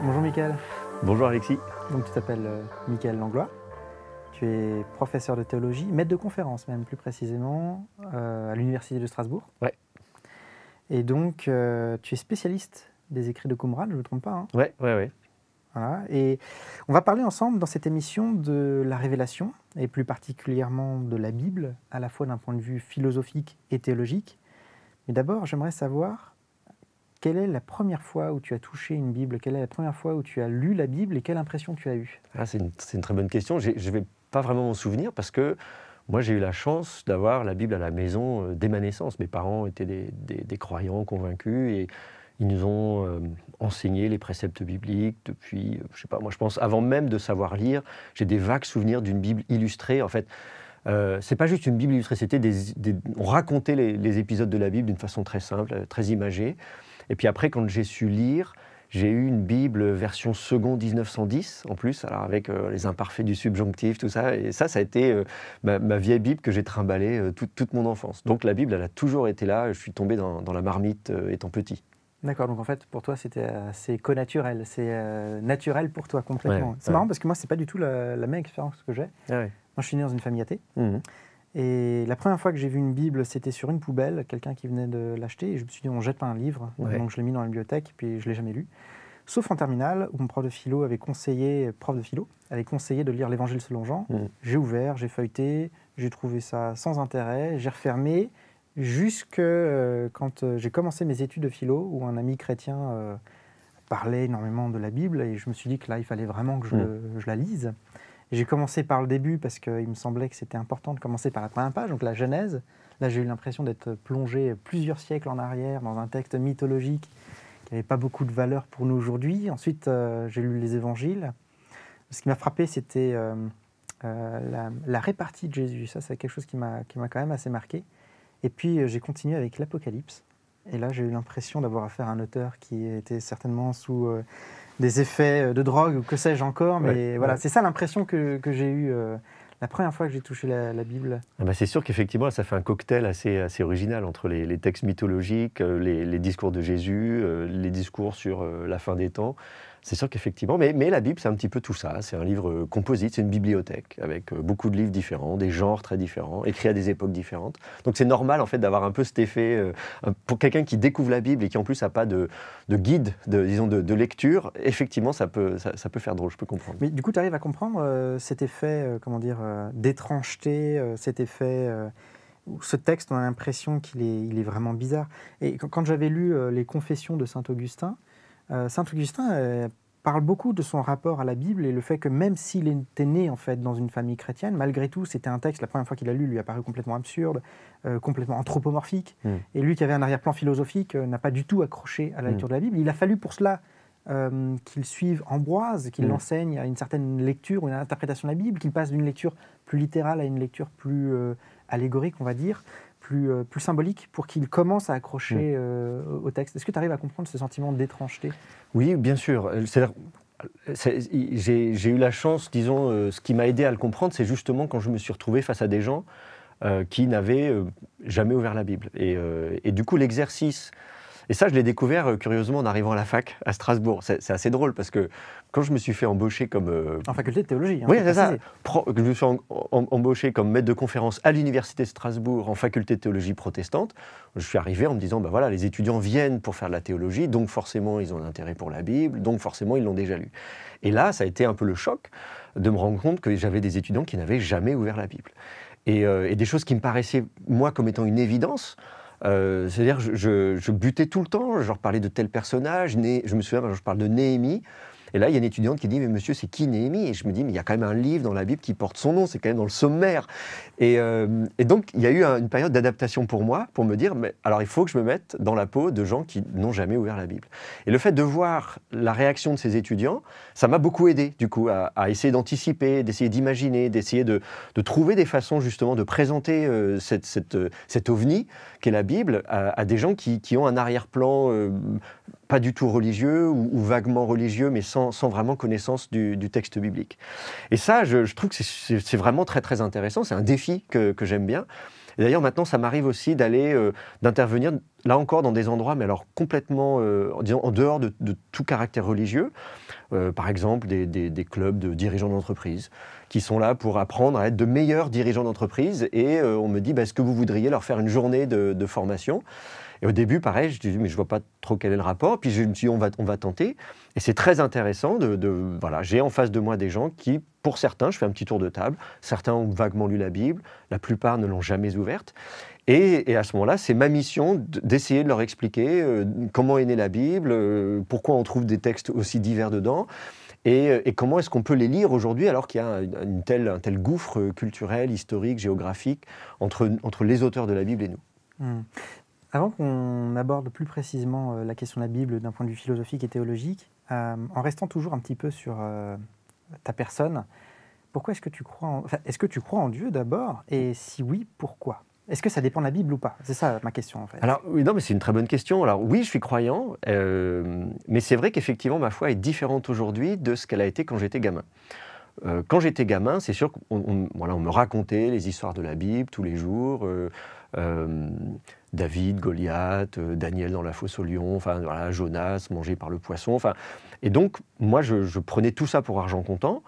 Bonjour Mickaël, Bonjour Alexis. donc tu t'appelles Mickaël Langlois, tu es professeur de théologie, maître de conférence même plus précisément, à l'université de Strasbourg. Ouais. Et donc tu es spécialiste des écrits de Qumran, je ne me trompe pas, hein. Ouais. Voilà. Et on va parler ensemble dans cette émission de la révélation, et plus particulièrement de la Bible, à la fois d'un point de vue philosophique et théologique. Mais d'abord, j'aimerais savoir quelle est la première fois où tu as touché une Bible, quelle est la première fois où tu as lu la Bible et quelle impression tu as eue? C'est une très bonne question. Je ne vais pas vraiment m'en souvenir parce que moi j'ai eu la chance d'avoir la Bible à la maison dès ma naissance. Mes parents étaient des croyants convaincus et ils nous ont enseigné les préceptes bibliques depuis, je sais pas, moi je pense avant même de savoir lire, j'ai des vagues souvenirs d'une Bible illustrée. En fait, c'est pas juste une Bible illustrée, c'était on racontait les épisodes de la Bible d'une façon très simple, très imagée. Et puis après, quand j'ai su lire, j'ai eu une Bible version second 1910 en plus, alors avec les imparfaits du subjonctif, tout ça. Et ça a été ma vieille Bible que j'ai trimballée toute mon enfance. Donc la Bible, elle a toujours été là. Je suis tombé dans la marmite étant petit. D'accord, donc en fait pour toi c'était assez connaturel, c'est naturel pour toi complètement. Ouais, C'est marrant parce que moi c'est pas du tout la même expérience que j'ai. Ah ouais. Moi je suis né dans une famille athée. Mhm. Et la première fois que j'ai vu une Bible, c'était sur une poubelle, quelqu'un qui venait de l'acheter, et je me suis dit, on jette pas un livre, Ouais. donc je l'ai mis dans la bibliothèque, et puis je l'ai jamais lu. Sauf en terminale, où mon prof de philo avait conseillé de lire l'Évangile selon Jean. Mhm. J'ai ouvert, j'ai feuilleté, j'ai trouvé ça sans intérêt, j'ai refermé, jusque quand j'ai commencé mes études de philo, où un ami chrétien parlait énormément de la Bible, et je me suis dit que là, il fallait vraiment que je la lise. J'ai commencé par le début parce qu'il me semblait que c'était important de commencer par la première page, donc la Genèse. Là, j'ai eu l'impression d'être plongé plusieurs siècles en arrière dans un texte mythologique qui n'avait pas beaucoup de valeur pour nous aujourd'hui. Ensuite, j'ai lu les évangiles. Ce qui m'a frappé, c'était la répartie de Jésus. Ça, c'est quelque chose qui m'a quand même assez marqué. Et puis, j'ai continué avec l'Apocalypse. Et là, j'ai eu l'impression d'avoir affaire à un auteur qui était certainement sous des effets de drogue ou que sais-je encore. Mais voilà, c'est ça l'impression que j'ai eue la première fois que j'ai touché la Bible. C'est sûr qu'effectivement, ça fait un cocktail assez original entre les textes mythologiques, les discours de Jésus, les discours sur la fin des temps. C'est sûr qu'effectivement, mais la Bible, c'est un petit peu tout ça. C'est un livre composite, c'est une bibliothèque avec beaucoup de livres différents, des genres très différents, écrits à des époques différentes. Donc c'est normal en fait d'avoir un peu cet effet, pour quelqu'un qui découvre la Bible et qui en plus n'a pas de guide, de lecture, effectivement ça peut faire drôle, je peux comprendre. Mais du coup, tu arrives à comprendre cet effet, d'étrangeté, cet effet... ce texte, on a l'impression qu'il est vraiment bizarre. Et quand j'avais lu les Confessions de Saint Augustin parle beaucoup de son rapport à la Bible et le fait que même s'il était né en fait dans une famille chrétienne, malgré tout, c'était un texte, la première fois qu'il a lu, lui a paru complètement absurde, complètement anthropomorphique. Et lui qui avait un arrière-plan philosophique n'a pas du tout accroché à la lecture de la Bible. Il a fallu pour cela qu'il suive Ambroise, qu'il l'enseigne à une certaine lecture ou une interprétation de la Bible, qu'il passe d'une lecture plus littérale à une lecture plus allégorique, on va dire, plus symbolique, pour qu'il commence à accrocher au texte. Est-ce que tu arrives à comprendre ce sentiment d'étrangeté? Oui, bien sûr. J'ai eu la chance, disons, ce qui m'a aidé à le comprendre, c'est justement quand je me suis retrouvé face à des gens qui n'avaient jamais ouvert la Bible. Et du coup, l'exercice... Et ça, je l'ai découvert curieusement en arrivant à la fac à Strasbourg. C'est assez drôle parce que quand je me suis fait embaucher comme... En faculté de théologie. Oui, c'est ça. Je me suis embauché comme maître de conférence à l'université de Strasbourg en faculté de théologie protestante. Je suis arrivé en me disant, voilà, les étudiants viennent pour faire de la théologie, donc forcément ils ont un intérêt pour la Bible, donc forcément ils l'ont déjà lu. Et là, ça a été un peu le choc de me rendre compte que j'avais des étudiants qui n'avaient jamais ouvert la Bible. Et des choses qui me paraissaient, moi, comme étant une évidence. C'est-à-dire, je butais tout le temps, je leur parlais de tel personnage, je me souviens, je parle de Néhémie, et là, il y a une étudiante qui dit « Mais monsieur, c'est qui Néhémie ?» Et je me dis « Mais il y a quand même un livre dans la Bible qui porte son nom, c'est quand même dans le sommaire. » Et donc, il y a eu une période d'adaptation pour moi, pour me dire « Alors, il faut que je me mette dans la peau de gens qui n'ont jamais ouvert la Bible. » Et le fait de voir la réaction de ces étudiants, ça m'a beaucoup aidé, du coup, à essayer d'anticiper, d'essayer d'imaginer, d'essayer de trouver des façons, justement, de présenter cet ovni qu'est la Bible à des gens qui ont un arrière-plan pas du tout religieux ou vaguement religieux, mais sans vraiment connaissance du texte biblique. Et ça, je trouve que c'est vraiment très, très intéressant. C'est un défi que j'aime bien. Et d'ailleurs, maintenant, ça m'arrive aussi d'intervenir, là encore, dans des endroits, mais alors complètement, disons, en dehors de tout caractère religieux. Par exemple, des clubs de dirigeants d'entreprise qui sont là pour apprendre à être de meilleurs dirigeants d'entreprise. Et on me dit, est-ce que vous voudriez leur faire une journée de formation ? Et au début, pareil, je dis, mais je ne vois pas trop quel est le rapport. Puis je me suis dit, on va tenter. Et c'est très intéressant voilà, j'ai en face de moi des gens qui, pour certains, je fais un petit tour de table, certains ont vaguement lu la Bible, la plupart ne l'ont jamais ouverte. Et à ce moment-là, c'est ma mission d'essayer de leur expliquer comment est née la Bible, pourquoi on trouve des textes aussi divers dedans, et comment est-ce qu'on peut les lire aujourd'hui alors qu'il y a un tel gouffre culturel, historique, géographique entre les auteurs de la Bible et nous. Avant qu'on aborde plus précisément la question de la Bible d'un point de vue philosophique et théologique, en restant toujours un petit peu sur ta personne, pourquoi est-ce que tu crois est-ce que tu crois en Dieu d'abord? Et si oui, pourquoi? Est-ce que ça dépend de la Bible ou pas? C'est ça ma question en fait. Alors oui, non, mais c'est une très bonne question. Alors oui, je suis croyant, mais c'est vrai qu'effectivement ma foi est différente aujourd'hui de ce qu'elle a été quand j'étais gamin. Quand j'étais gamin, c'est sûr qu'on voilà, on me racontait les histoires de la Bible tous les jours. David, Goliath, Daniel dans la fosse au lion, enfin voilà, Jonas mangé par le poisson. Enfin, et donc moi je prenais tout ça pour argent comptant.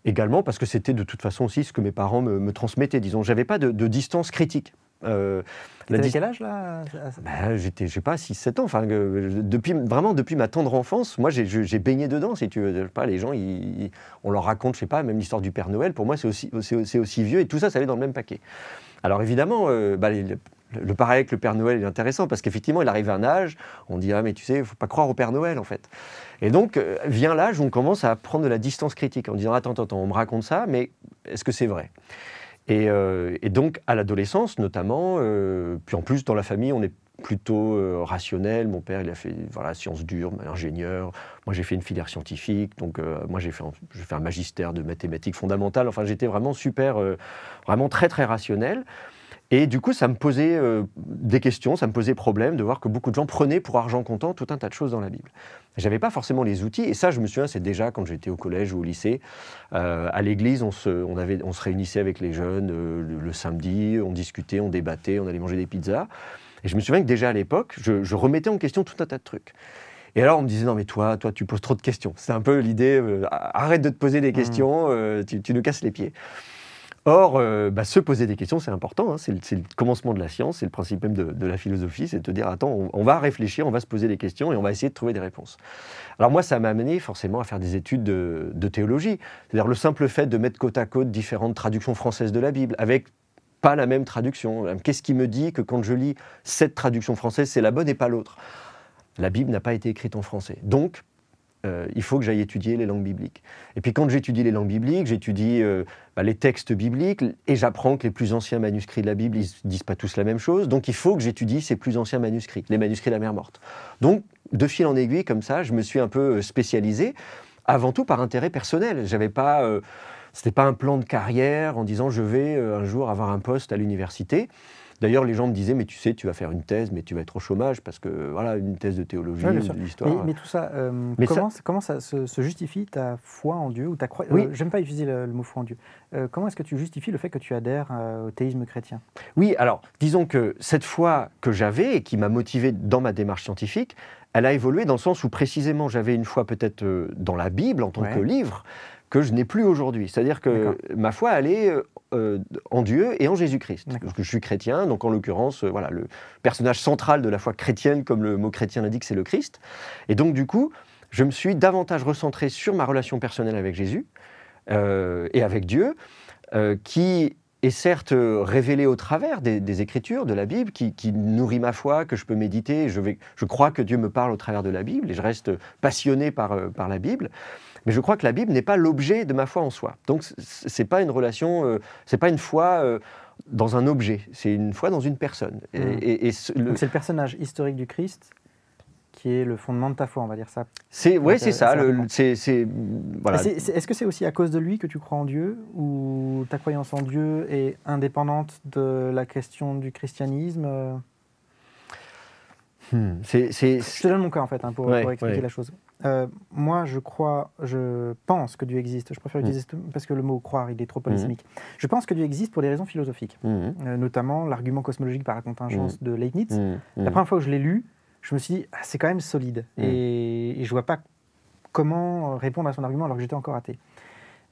Également parce que c'était de toute façon aussi ce que mes parents me transmettaient. Disons, j'avais pas de distance critique. T'avais quel âge là? J'étais, je sais pas, 6-7 ans. Enfin, depuis ma tendre enfance, moi j'ai baigné dedans, si tu veux. Je sais pas, les gens, on leur raconte, je sais pas, même l'histoire du Père Noël. Pour moi, c'est aussi vieux et tout ça, ça allait dans le même paquet. Alors évidemment, le parallèle avec le Père Noël est intéressant parce qu'effectivement, il arrive à un âge, on dit « Ah, mais tu sais, il ne faut pas croire au Père Noël, en fait. » Et donc, vient l'âge où on commence à prendre de la distance critique en disant « Attends, on me raconte ça, mais est-ce que c'est vrai ?» Et donc, à l'adolescence, notamment, puis en plus, dans la famille, on est plutôt rationnel. Mon père, il a fait sciences dures, ingénieur. Moi, j'ai fait une filière scientifique. Donc, moi, j'ai fait un magistère de mathématiques fondamentales. Enfin, j'étais vraiment vraiment très, très rationnel. Et du coup, ça me posait des questions, ça me posait problème de voir que beaucoup de gens prenaient pour argent comptant tout un tas de choses dans la Bible. Je n'avais pas forcément les outils, et ça, je me souviens, c'est déjà quand j'étais au collège ou au lycée. À l'église, on se réunissait avec les jeunes le samedi, on discutait, on débattait, on allait manger des pizzas. Et je me souviens que déjà à l'époque, je remettais en question tout un tas de trucs. Et alors, on me disait, non mais toi, tu poses trop de questions. C'est un peu l'idée, arrête de te poser des questions, tu nous casses les pieds. Or, se poser des questions, c'est important, hein, c'est le commencement de la science, c'est le principe même de la philosophie, c'est de te dire, attends, on va réfléchir, on va se poser des questions et on va essayer de trouver des réponses. Alors moi, ça m'a amené forcément à faire des études de théologie, c'est-à-dire le simple fait de mettre côte à côte différentes traductions françaises de la Bible, avec pas la même traduction. Qu'est-ce qui me dit que quand je lis cette traduction française, c'est la bonne et pas l'autre? La Bible n'a pas été écrite en français, donc il faut que j'aille étudier les langues bibliques. Et puis quand j'étudie les langues bibliques, j'étudie les textes bibliques et j'apprends que les plus anciens manuscrits de la Bible, ils ne disent pas tous la même chose. Donc il faut que j'étudie ces plus anciens manuscrits, les manuscrits de la mer morte. Donc de fil en aiguille, comme ça, je me suis un peu spécialisé, avant tout par intérêt personnel. J'avais pas, c'était pas un plan de carrière en disant je vais un jour avoir un poste à l'université. D'ailleurs, les gens me disaient, mais tu sais, tu vas faire une thèse, mais tu vas être au chômage, parce que, voilà, une thèse de théologie, d'histoire... Mais tout ça, comment ça se justifie ta foi en Dieu ou ta croyance? Oui. J'aime pas utiliser le mot foi en Dieu. Comment est-ce que tu justifies le fait que tu adhères au théisme chrétien? Oui, alors, disons que cette foi que j'avais et qui m'a motivé dans ma démarche scientifique, elle a évolué dans le sens où, précisément, j'avais une foi peut-être dans la Bible en tant que livre, que je n'ai plus aujourd'hui. C'est-à-dire que ma foi, elle est en Dieu et en Jésus-Christ. Parce que je suis chrétien, donc en l'occurrence, le personnage central de la foi chrétienne, comme le mot chrétien l'indique, c'est le Christ. Et donc, du coup, je me suis davantage recentré sur ma relation personnelle avec Jésus et avec Dieu, qui est certes révélée au travers des Écritures, de la Bible, qui nourrit ma foi, que je peux méditer. Je crois que Dieu me parle au travers de la Bible et je reste passionné par la Bible. Mais je crois que la Bible n'est pas l'objet de ma foi en soi. Donc, c'est pas une relation, c'est pas une foi dans un objet, c'est une foi dans une personne. Donc, c'est le personnage historique du Christ qui est le fondement de ta foi, on va dire ça. Oui, c'est ça. Voilà. Est-ce que c'est aussi à cause de lui que tu crois en Dieu, ou ta croyance en Dieu est indépendante de la question du christianisme? Je te donne mon cas, en fait, pour expliquer la chose. Moi, je pense que Dieu existe. Je préfère utiliser parce que le mot croire, il est trop polémique. Je pense que Dieu existe pour des raisons philosophiques, notamment l'argument cosmologique par la contingence de Leibniz. La première fois que je l'ai lu, je me suis dit, c'est quand même solide. Et je ne vois pas comment répondre à son argument alors que j'étais encore athée.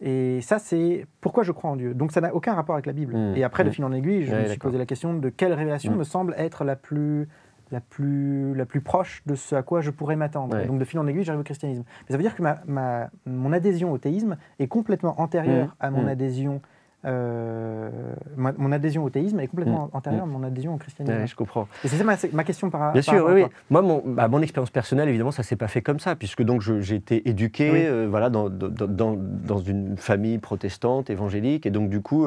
Et ça, c'est pourquoi je crois en Dieu. Donc ça n'a aucun rapport avec la Bible. Et après, de fil en aiguille, je me suis posé la question de quelle révélation me semble être la plus proche de ce à quoi je pourrais m'attendre. Donc de fil en aiguille, j'arrive au christianisme. Mais ça veut dire que mon adhésion au théisme est complètement antérieure à mon adhésion. Mon adhésion au théisme est complètement antérieure à mon adhésion au christianisme. Ouais, je comprends. Et c'est ça ma question par Bien sûr, rapport oui. à toi. Moi, mon expérience personnelle, évidemment, ça ne s'est pas fait comme ça, puisque donc j'ai été éduqué voilà, dans une famille protestante, évangélique, et donc du coup,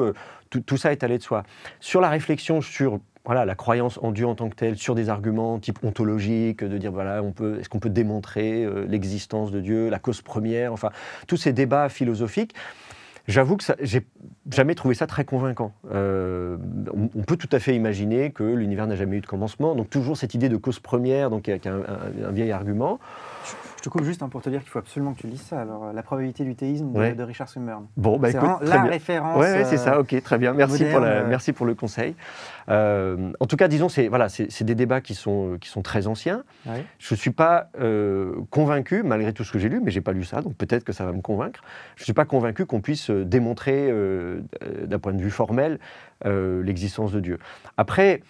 tout ça est allé de soi. Sur la réflexion sur voilà, la croyance en Dieu en tant que telle, sur des arguments type ontologique, de dire voilà, est-ce qu'on peut démontrer l'existence de Dieu, la cause première, enfin, tous ces débats philosophiques, j'avoue que j'ai jamais trouvé ça très convaincant. On peut tout à fait imaginer que l'univers n'a jamais eu de commencement, donc toujours cette idée de cause première, donc avec un vieil argument. Je te coupe juste pour te dire qu'il faut absolument que tu lises ça. Alors, La probabilité du théisme de Richard Swinburne. Bon, bah, c'est écoute, vraiment très la bien. référence. Ouais, c'est ça, ok, très bien. Merci pour le conseil. En tout cas, disons, c'est des débats qui sont très anciens. Ouais. Je ne suis pas convaincu, malgré tout ce que j'ai lu, mais je n'ai pas lu ça, donc peut-être que ça va me convaincre. Je ne suis pas convaincu qu'on puisse démontrer, d'un point de vue formel, l'existence de Dieu. Après,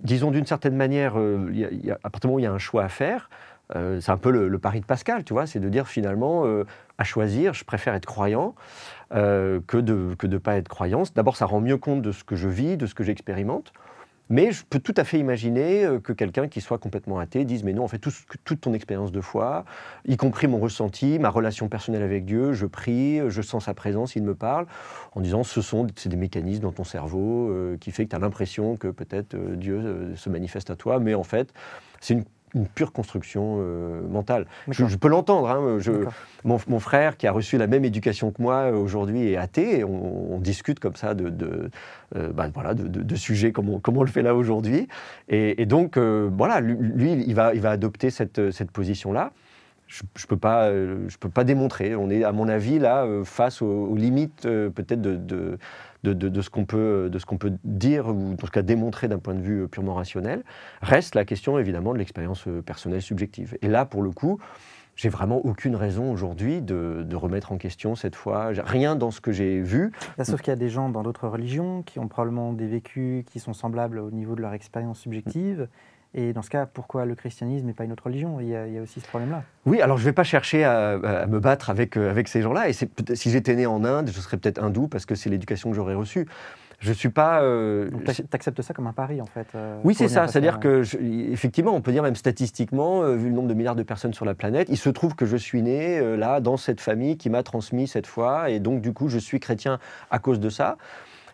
disons d'une certaine manière, à partir du moment où il y a un choix à faire, c'est un peu le pari de Pascal, tu vois, c'est de dire finalement, à choisir, je préfère être croyant que de ne pas être croyant. D'abord, ça rend mieux compte de ce que je vis, de ce que j'expérimente. Mais je peux tout à fait imaginer que quelqu'un qui soit complètement athée dise « mais non, en fait, toute ton expérience de foi, y compris mon ressenti, ma relation personnelle avec Dieu, je prie, je sens sa présence, il me parle », en disant « c'est des mécanismes dans ton cerveau qui fait que tu as l'impression que peut-être Dieu se manifeste à toi, mais en fait, c'est une pure construction mentale ». Je peux l'entendre. Hein, mon frère, qui a reçu la même éducation que moi, aujourd'hui est athée, et on discute comme ça de sujets comme on le fait là aujourd'hui. Et donc, voilà, lui, il va adopter cette position-là. Je ne peux pas démontrer. On est, à mon avis, là, face aux limites peut-être de ce qu'on peut dire, ou en tout cas démontrer d'un point de vue purement rationnel. Reste la question, évidemment, de l'expérience personnelle subjective. Et là, pour le coup, j'ai vraiment aucune raison aujourd'hui de remettre en question cette foi. Rien dans ce que j'ai vu. Sauf qu'il y a des gens dans d'autres religions qui ont probablement des vécus qui sont semblables au niveau de leur expérience subjective. Et dans ce cas, pourquoi le christianisme et pas une autre religion ? Il y a aussi ce problème-là. Oui, alors je ne vais pas chercher à me battre avec ces gens-là. Et si j'étais né en Inde, je serais peut-être hindou parce que c'est l'éducation que j'aurais reçue. Je ne suis pas... Tu acceptes ça comme un pari, en fait. Oui, c'est ça. C'est-à-dire qu'effectivement, on peut dire même statistiquement, vu le nombre de milliards de personnes sur la planète, il se trouve que je suis né là, dans cette famille qui m'a transmis cette foi. Et donc, du coup, je suis chrétien à cause de ça.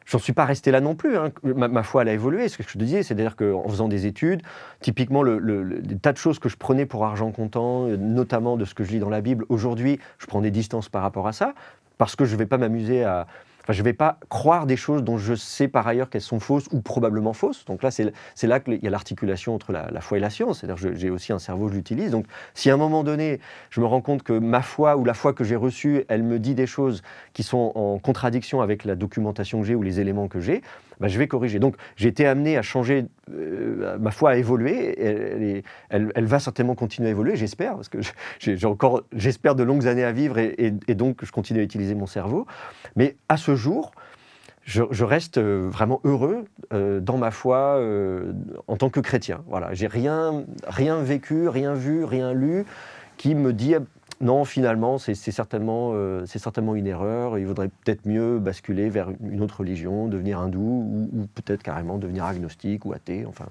J'en suis pas resté là non plus. Hein. Ma foi, elle a évolué, c'est ce que je te disais. C'est-à-dire qu'en faisant des études, typiquement, des tas de choses que je prenais pour argent comptant, notamment de ce que je lis dans la Bible, aujourd'hui, je prends des distances par rapport à ça, parce que je ne vais pas m'amuser à... Enfin, je ne vais pas croire des choses dont je sais par ailleurs qu'elles sont fausses ou probablement fausses. Donc là, c'est là qu'il y a l'articulation entre la foi et la science. C'est-à-dire que j'ai aussi un cerveau, je l'utilise. Donc si à un moment donné, je me rends compte que ma foi ou la foi que j'ai reçue, elle me dit des choses qui sont en contradiction avec la documentation que j'ai ou les éléments que j'ai, je vais corriger. Donc j'ai été amené à changer, ma foi a évolué, elle va certainement continuer à évoluer, j'espère, parce que j'espère de longues années à vivre et donc je continue à utiliser mon cerveau. Mais à ce jour, je reste vraiment heureux dans ma foi en tant que chrétien. Voilà, j'ai rien vécu, rien vu, rien lu qui me dit non, finalement, c'est certainement une erreur. Il vaudrait peut-être mieux basculer vers une autre religion, devenir hindou ou peut-être carrément devenir agnostique ou athée. Enfin,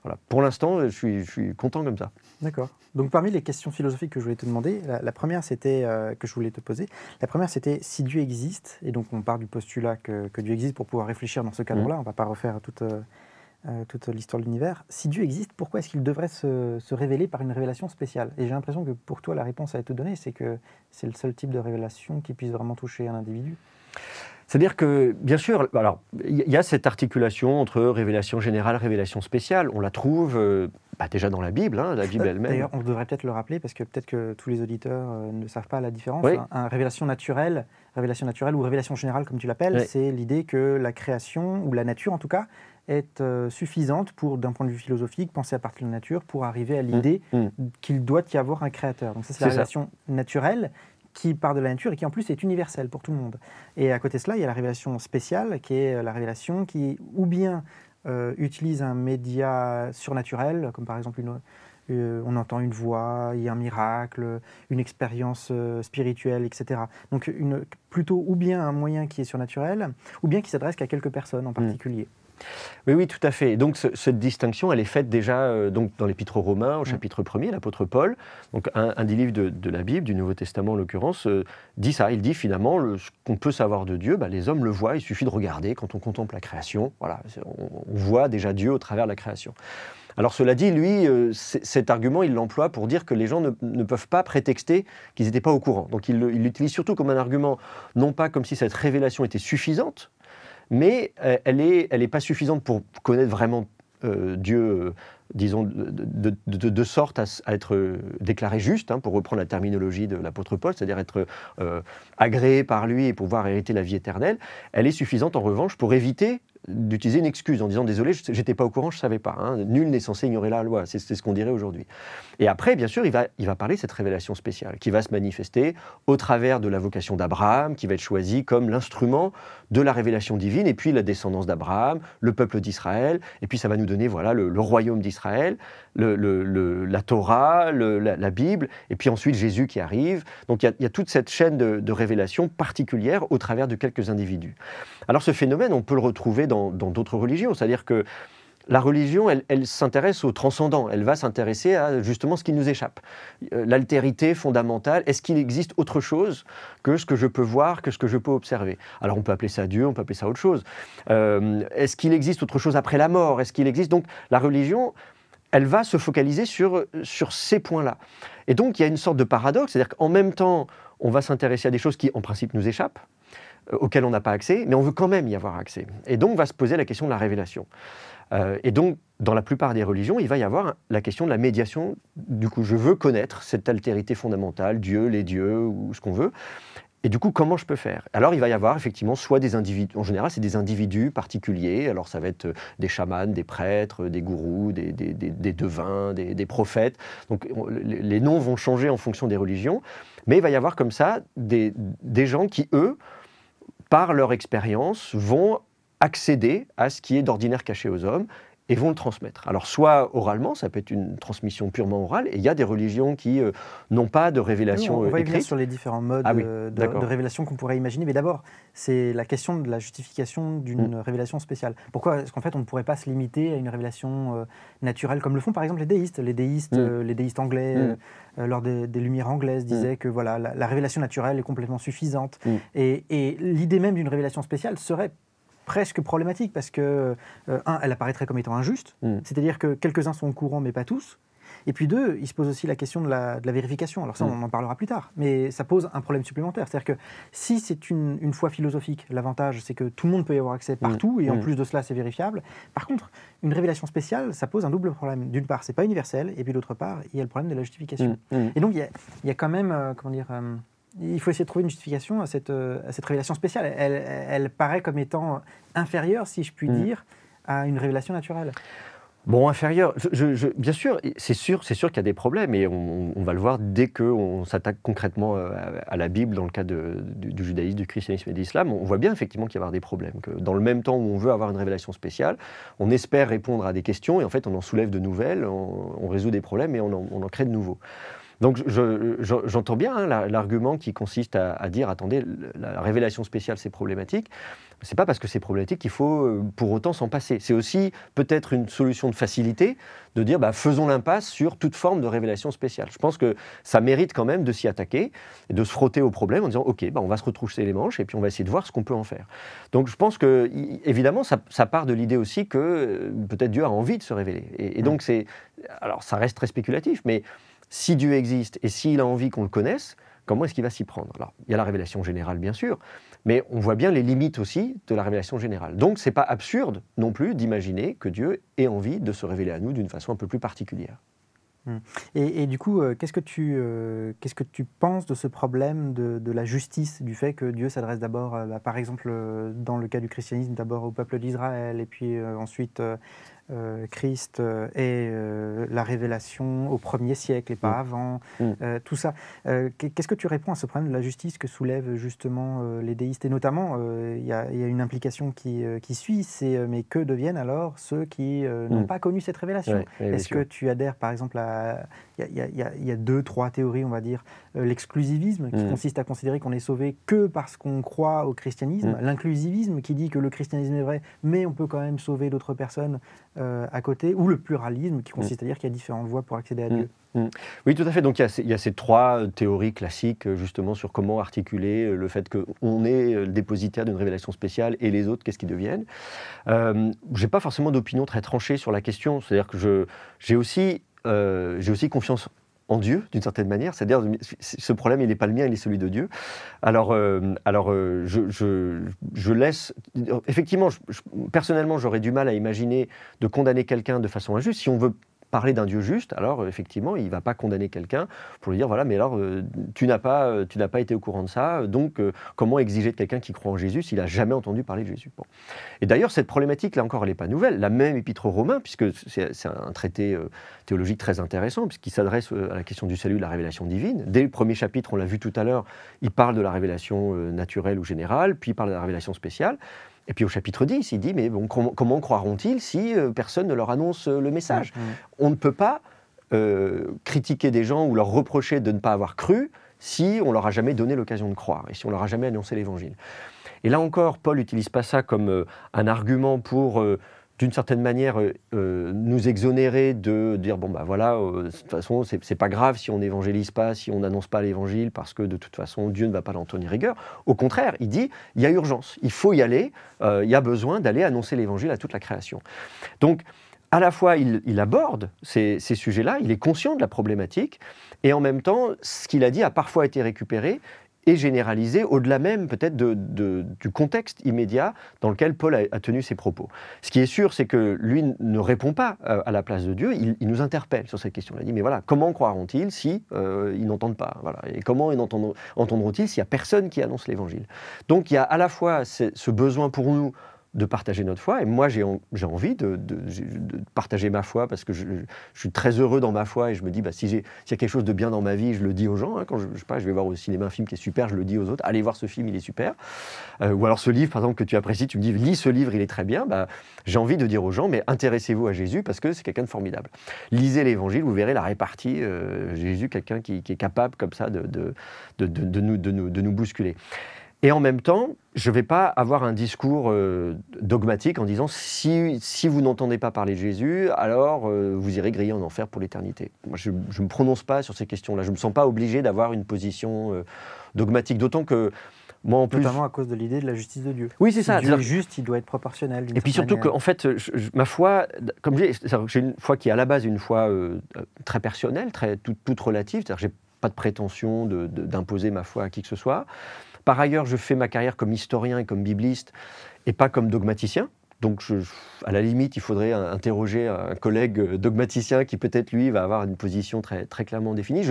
voilà. Pour l'instant, je suis content comme ça. D'accord. Donc parmi les questions philosophiques que je voulais te demander, la première c'était que je voulais te poser. La première c'était si Dieu existe, et donc on part du postulat que Dieu existe pour pouvoir réfléchir dans ce cadre-là. On ne va pas refaire toute l'histoire de l'univers. Si Dieu existe, pourquoi est-ce qu'il devrait se révéler par une révélation spéciale ? Et j'ai l'impression que pour toi, la réponse à être donnée, c'est que c'est le seul type de révélation qui puisse vraiment toucher un individu. C'est-à-dire que, bien sûr, alors, il y a cette articulation entre révélation générale, révélation spéciale. On la trouve déjà dans la Bible, hein, la Bible elle-même. D'ailleurs, on devrait peut-être le rappeler, parce que peut-être que tous les auditeurs ne savent pas la différence. Oui. Révélation naturelle ou révélation générale, comme tu l'appelles, Oui. c'est l'idée que la création, ou la nature en tout cas, est suffisante pour, d'un point de vue philosophique, penser à partir de la nature pour arriver à l'idée qu'il doit y avoir un créateur. Donc ça, c'est la révélation naturelle qui part de la nature et qui en plus est universelle pour tout le monde. Et à côté de cela, il y a la révélation spéciale, qui est la révélation qui, ou bien utilise un média surnaturel, comme par exemple on entend une voix, il y a un miracle, une expérience spirituelle, etc. Donc plutôt ou bien un moyen qui est surnaturel, ou bien qui s'adresse qu'à quelques personnes en particulier. Oui, tout à fait. Et donc cette distinction, elle est faite déjà donc, dans l'Épître aux Romains, au chapitre 1er, l'apôtre Paul, donc un des livres de la Bible, du Nouveau Testament en l'occurrence, dit ça. Il dit finalement, ce qu'on peut savoir de Dieu, les hommes le voient, il suffit de regarder quand on contemple la création. Voilà, on voit déjà Dieu au travers de la création. Alors cela dit, lui, cet argument, il l'emploie pour dire que les gens ne peuvent pas prétexter qu'ils n'étaient pas au courant. Donc il l'utilise surtout comme un argument, non pas comme si cette révélation était suffisante, mais elle est pas suffisante pour connaître vraiment Dieu, disons, de sorte à être déclaré juste, hein, pour reprendre la terminologie de l'apôtre Paul, c'est-à-dire être agréé par lui et pouvoir hériter la vie éternelle. Elle est suffisante en revanche pour éviter d'utiliser une excuse en disant « désolé, j'étais pas au courant, je savais pas hein. ». Nul n'est censé ignorer la loi, c'est ce qu'on dirait aujourd'hui. Et après, bien sûr, il va parler de cette révélation spéciale qui va se manifester au travers de la vocation d'Abraham, qui va être choisi comme l'instrument de la révélation divine, et puis la descendance d'Abraham, le peuple d'Israël, et puis ça va nous donner voilà, le royaume d'Israël, la Torah, la Bible, et puis ensuite Jésus qui arrive. Donc il y a toute cette chaîne de révélations particulières au travers de quelques individus. Alors ce phénomène, on peut le retrouver dans d'autres religions, c'est-à-dire que la religion, elle s'intéresse au transcendant, elle va s'intéresser à justement ce qui nous échappe. L'altérité fondamentale, est-ce qu'il existe autre chose que ce que je peux voir, que ce que je peux observer? Alors on peut appeler ça Dieu, on peut appeler ça autre chose. Est-ce qu'il existe autre chose après la mort? Est-ce qu'il existe... Donc la religion, elle va se focaliser sur ces points-là. Et donc il y a une sorte de paradoxe, c'est-à-dire qu'en même temps, on va s'intéresser à des choses qui en principe nous échappent, auxquelles on n'a pas accès, mais on veut quand même y avoir accès. Et donc va se poser la question de la révélation. Et donc, dans la plupart des religions, il va y avoir la question de la médiation. Du coup, je veux connaître cette altérité fondamentale, Dieu, les dieux, ou ce qu'on veut. Et du coup, comment je peux faire? Alors, il va y avoir effectivement soit des individus, en général, c'est des individus particuliers. Alors, ça va être des chamans, des prêtres, des gourous, des devins, des prophètes. Donc, les noms vont changer en fonction des religions. Mais il va y avoir comme ça des gens qui, eux, par leur expérience, vont accéder à ce qui est d'ordinaire caché aux hommes et vont le transmettre. Alors soit oralement, ça peut être une transmission purement orale, et il y a des religions qui n'ont pas de révélation écrite. On va y venir écrite. sur les différents modes de révélation qu'on pourrait imaginer, mais d'abord, c'est la question de la justification d'une révélation spéciale. Pourquoi est-ce qu'en fait on ne pourrait pas se limiter à une révélation naturelle, comme le font par exemple les déistes? Les déistes anglais, lors des Lumières anglaises, disaient que voilà, la révélation naturelle est complètement suffisante. Et l'idée même d'une révélation spéciale serait presque problématique parce que, elle apparaîtrait comme étant injuste, c'est-à-dire que quelques-uns sont au courant mais pas tous, et puis deux, il se pose aussi la question de la vérification. Alors ça, on en parlera plus tard, mais ça pose un problème supplémentaire, c'est-à-dire que si c'est une foi philosophique, l'avantage c'est que tout le monde peut y avoir accès partout, et en plus de cela c'est vérifiable. Par contre, une révélation spéciale, ça pose un double problème. D'une part, c'est pas universel, et puis d'autre part, il y a le problème de la justification. Et donc il y a quand même, il faut essayer de trouver une justification à cette révélation spéciale. Elle paraît comme étant inférieure, si je puis dire, à une révélation naturelle. Bon, inférieure, bien sûr, c'est sûr qu'il y a des problèmes, et on va le voir dès qu'on s'attaque concrètement à la Bible, dans le cas du judaïsme, du christianisme et de l'islam. On voit bien effectivement qu'il va y avoir des problèmes, que dans le même temps où on veut avoir une révélation spéciale, on espère répondre à des questions, et en fait on en soulève de nouvelles, on résout des problèmes, et on en crée de nouveaux. Donc j'entends bien l'argument qui consiste à dire, attendez, la révélation spéciale c'est problématique. C'est pas parce que c'est problématique qu'il faut pour autant s'en passer. C'est aussi peut-être une solution de facilité de dire faisons l'impasse sur toute forme de révélation spéciale. Je pense que ça mérite quand même de s'y attaquer et de se frotter au problème en disant ok, on va se retrousser les manches et puis on va essayer de voir ce qu'on peut en faire. Donc je pense que évidemment ça part de l'idée aussi que peut-être Dieu a envie de se révéler. Et donc alors ça reste très spéculatif, mais si Dieu existe et s'il a envie qu'on le connaisse, comment est-ce qu'il va s'y prendre? Alors, il y a la révélation générale, bien sûr, mais on voit bien les limites aussi de la révélation générale. Donc, ce n'est pas absurde non plus d'imaginer que Dieu ait envie de se révéler à nous d'une façon un peu plus particulière. Et du coup, qu'est-ce que tu penses de ce problème de la justice, du fait que Dieu s'adresse d'abord, par exemple, dans le cas du christianisme, d'abord au peuple d'Israël, et puis ensuite Christ et la révélation au 1er siècle et pas avant, tout ça. Qu'est-ce que tu réponds à ce problème de la justice que soulèvent justement les déistes? Et notamment, il y a une implication qui suit, c'est mais que deviennent alors ceux qui n'ont pas connu cette révélation? Est-ce que tu adhères par exemple à... Il y a 2-3 théories, on va dire. L'exclusivisme, qui consiste à considérer qu'on est sauvé que parce qu'on croit au christianisme. L'inclusivisme, qui dit que le christianisme est vrai, mais on peut quand même sauver d'autres personnes à côté. Ou le pluralisme, qui consiste à dire qu'il y a différentes voies pour accéder à Dieu. Oui, tout à fait. Donc il y a ces 3 théories classiques justement sur comment articuler le fait qu'on est le dépositaire d'une révélation spéciale et les autres, qu'est-ce qu'ils deviennent. Je n'ai pas forcément d'opinion très tranchée sur la question. C'est-à-dire que j'ai aussi confiance en Dieu, d'une certaine manière. C'est-à-dire, ce problème, il n'est pas le mien, il est celui de Dieu. Alors, je laisse... Effectivement, personnellement, j'aurais du mal à imaginer de condamner quelqu'un de façon injuste. Si on veut parler d'un Dieu juste, alors effectivement, il ne va pas condamner quelqu'un pour lui dire, voilà, mais alors, tu n'as pas été au courant de ça, donc comment exiger de quelqu'un qui croit en Jésus s'il n'a jamais entendu parler de Jésus? Bon. Et d'ailleurs, cette problématique, là encore, elle n'est pas nouvelle. La même épître aux Romains, puisque c'est un traité théologique très intéressant, puisqu'il s'adresse à la question du salut, de la révélation divine. Dès le premier chapitre, on l'a vu tout à l'heure, il parle de la révélation naturelle ou générale, puis il parle de la révélation spéciale. Et puis au chapitre 10, il dit, mais bon, comment croiront-ils si personne ne leur annonce le message? On ne peut pas critiquer des gens ou leur reprocher de ne pas avoir cru si on ne leur a jamais donné l'occasion de croire et si on ne leur a jamais annoncé l'Évangile. Et là encore, Paul n'utilise pas ça comme un argument pour, d'une certaine manière, nous exonérer de dire, bon, bah voilà, de toute façon, c'est pas grave si on n'évangélise pas, si on n'annonce pas l'Évangile, parce que de toute façon, Dieu ne va pas l'en tenir rigueur. Au contraire, il dit, il y a urgence, il faut y aller, il y a besoin d'aller annoncer l'Évangile à toute la création. Donc, à la fois, il aborde ces sujets-là, il est conscient de la problématique, et en même temps, ce qu'il a dit a parfois été récupéré et généralisé au-delà même peut-être du contexte immédiat dans lequel Paul a tenu ses propos. Ce qui est sûr, c'est que lui ne répond pas à la place de Dieu, il nous interpelle sur cette question. Il a dit, mais voilà, comment croiront-ils si ils n'entendent pas, voilà, et comment entendront-ils s'il n'y a personne qui annonce l'Évangile? Donc il y a à la fois ce besoin pour nous de partager notre foi, et moi j'ai envie de partager ma foi parce que je suis très heureux dans ma foi et je me dis, bah, s'il y a quelque chose de bien dans ma vie, je le dis aux gens, hein, quand je vais voir au cinéma un film qui est super, je le dis aux autres, allez voir ce film, il est super, ou alors ce livre par exemple que tu apprécies, tu me dis, lis ce livre, il est très bien, bah, j'ai envie de dire aux gens, mais intéressez-vous à Jésus parce que c'est quelqu'un de formidable. Lisez l'Évangile, vous verrez la répartie, Jésus, quelqu'un qui est capable comme ça de nous bousculer. Et en même temps, je ne vais pas avoir un discours dogmatique en disant si vous n'entendez pas parler de Jésus, alors vous irez griller en enfer pour l'éternité. Moi, je ne me prononce pas sur ces questions-là. Je ne me sens pas obligé d'avoir une position dogmatique, d'autant que moi, en plus... Notamment à cause de l'idée de la justice de Dieu. Oui, c'est ça. Dieu est juste, il doit être proportionnel. Et puis surtout qu'en fait, ma foi, comme j'ai une foi qui est à la base une foi très personnelle, toute relative, c'est-à-dire que je n'ai pas de prétention d'imposer ma foi à qui que ce soit. Par ailleurs, je fais ma carrière comme historien et comme bibliste et pas comme dogmaticien. Donc, à la limite, il faudrait interroger un collègue dogmaticien qui peut-être, lui, va avoir une position très, très clairement définie.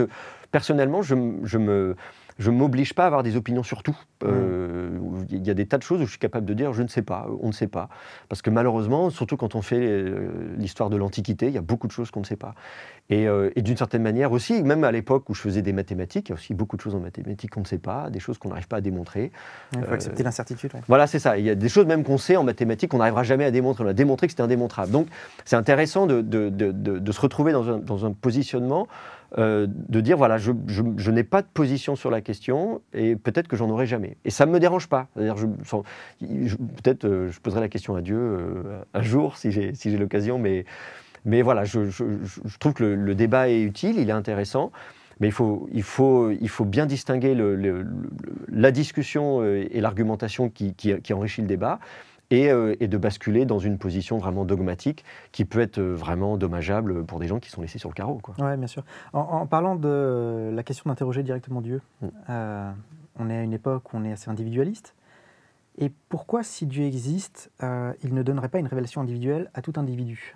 Personnellement, je ne m'oblige pas à avoir des opinions sur tout. Il y a des tas de choses où je suis capable de dire je ne sais pas, on ne sait pas. Parce que malheureusement, surtout quand on fait l'histoire de l'Antiquité, il y a beaucoup de choses qu'on ne sait pas. Et d'une certaine manière aussi, même à l'époque où je faisais des mathématiques, il y a aussi beaucoup de choses en mathématiques qu'on ne sait pas, des choses qu'on n'arrive pas à démontrer. Il faut accepter l'incertitude. Ouais. Voilà, c'est ça. Il y a des choses même qu'on sait en mathématiques qu'on n'arrivera jamais à démontrer. On a démontré que c'était indémontrable. Donc c'est intéressant de se retrouver dans un positionnement de dire voilà, je n'ai pas de position sur la question et peut-être que j'en aurai jamais. Et ça ne me dérange pas. C'est-à-dire, peut-être je poserai la question à Dieu un jour si j'ai l'occasion, mais voilà, je trouve que le débat est utile, il est intéressant, mais il faut bien distinguer la discussion et l'argumentation qui enrichit le débat et de basculer dans une position vraiment dogmatique qui peut être vraiment dommageable pour des gens qui sont laissés sur le carreau, quoi. Oui, bien sûr. En parlant de la question d'interroger directement Dieu, on est à une époque où on est assez individualiste. Et pourquoi, si Dieu existe, il ne donnerait pas une révélation individuelle à tout individu?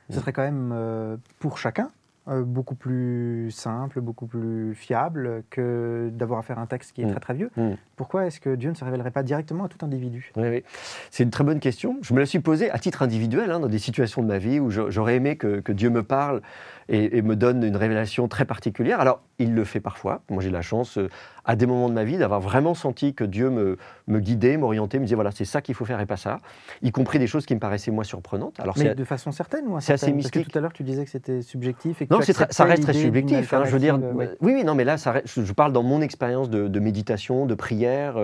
Ce serait quand même, pour chacun, beaucoup plus simple, beaucoup plus fiable que d'avoir à faire un texte qui est très très vieux. Pourquoi est-ce que Dieu ne se révélerait pas directement à tout individu? Oui. C'est une très bonne question. Je me la suis posée à titre individuel, dans des situations de ma vie où j'aurais aimé que Dieu me parle et me donne une révélation très particulière. Alors, il le fait parfois. Moi, j'ai la chance, à des moments de ma vie, d'avoir vraiment senti que Dieu me guidait, m'orientait, me disait, voilà, c'est ça qu'il faut faire et pas ça, y compris des choses qui me paraissaient, moi, surprenantes. Alors, mais de façon certaine ou c'est assez incertaine? Parce que mystique. tout à l'heure, tu disais que c'était subjectif. Et que Non, ça reste très subjectif. Je veux dire, oui. oui, non, mais là, je parle dans mon expérience de méditation, de prière,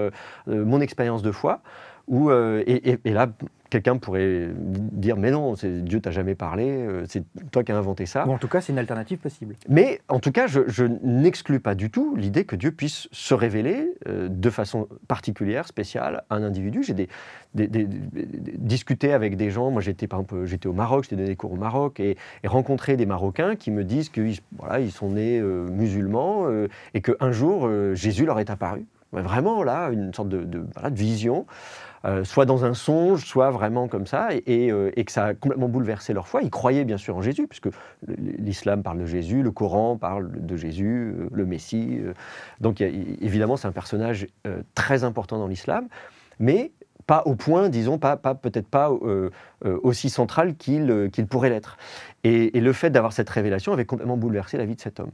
mon expérience de foi, où, et là, quelqu'un pourrait dire, mais non, Dieu t'a jamais parlé, c'est toi qui as inventé ça. Ou en tout cas, c'est une alternative possible. Mais en tout cas, je n'exclus pas du tout l'idée que Dieu puisse se révéler de façon particulière, spéciale, à un individu. J'ai discuté avec des gens, moi j'étais au Maroc, j'étais donné des cours au Maroc, et rencontré des Marocains qui me disent qu'ils sont nés musulmans et qu'un jour Jésus leur est apparu. Vraiment là, une sorte de vision. Soit dans un songe, soit vraiment comme ça, et que ça a complètement bouleversé leur foi. Ils croyaient bien sûr en Jésus, puisque l'islam parle de Jésus, le Coran parle de Jésus, le Messie. Donc évidemment, c'est un personnage très important dans l'islam, mais pas au point, disons, peut-être pas aussi central qu'il pourrait l'être. Et le fait d'avoir cette révélation avait complètement bouleversé la vie de cet homme.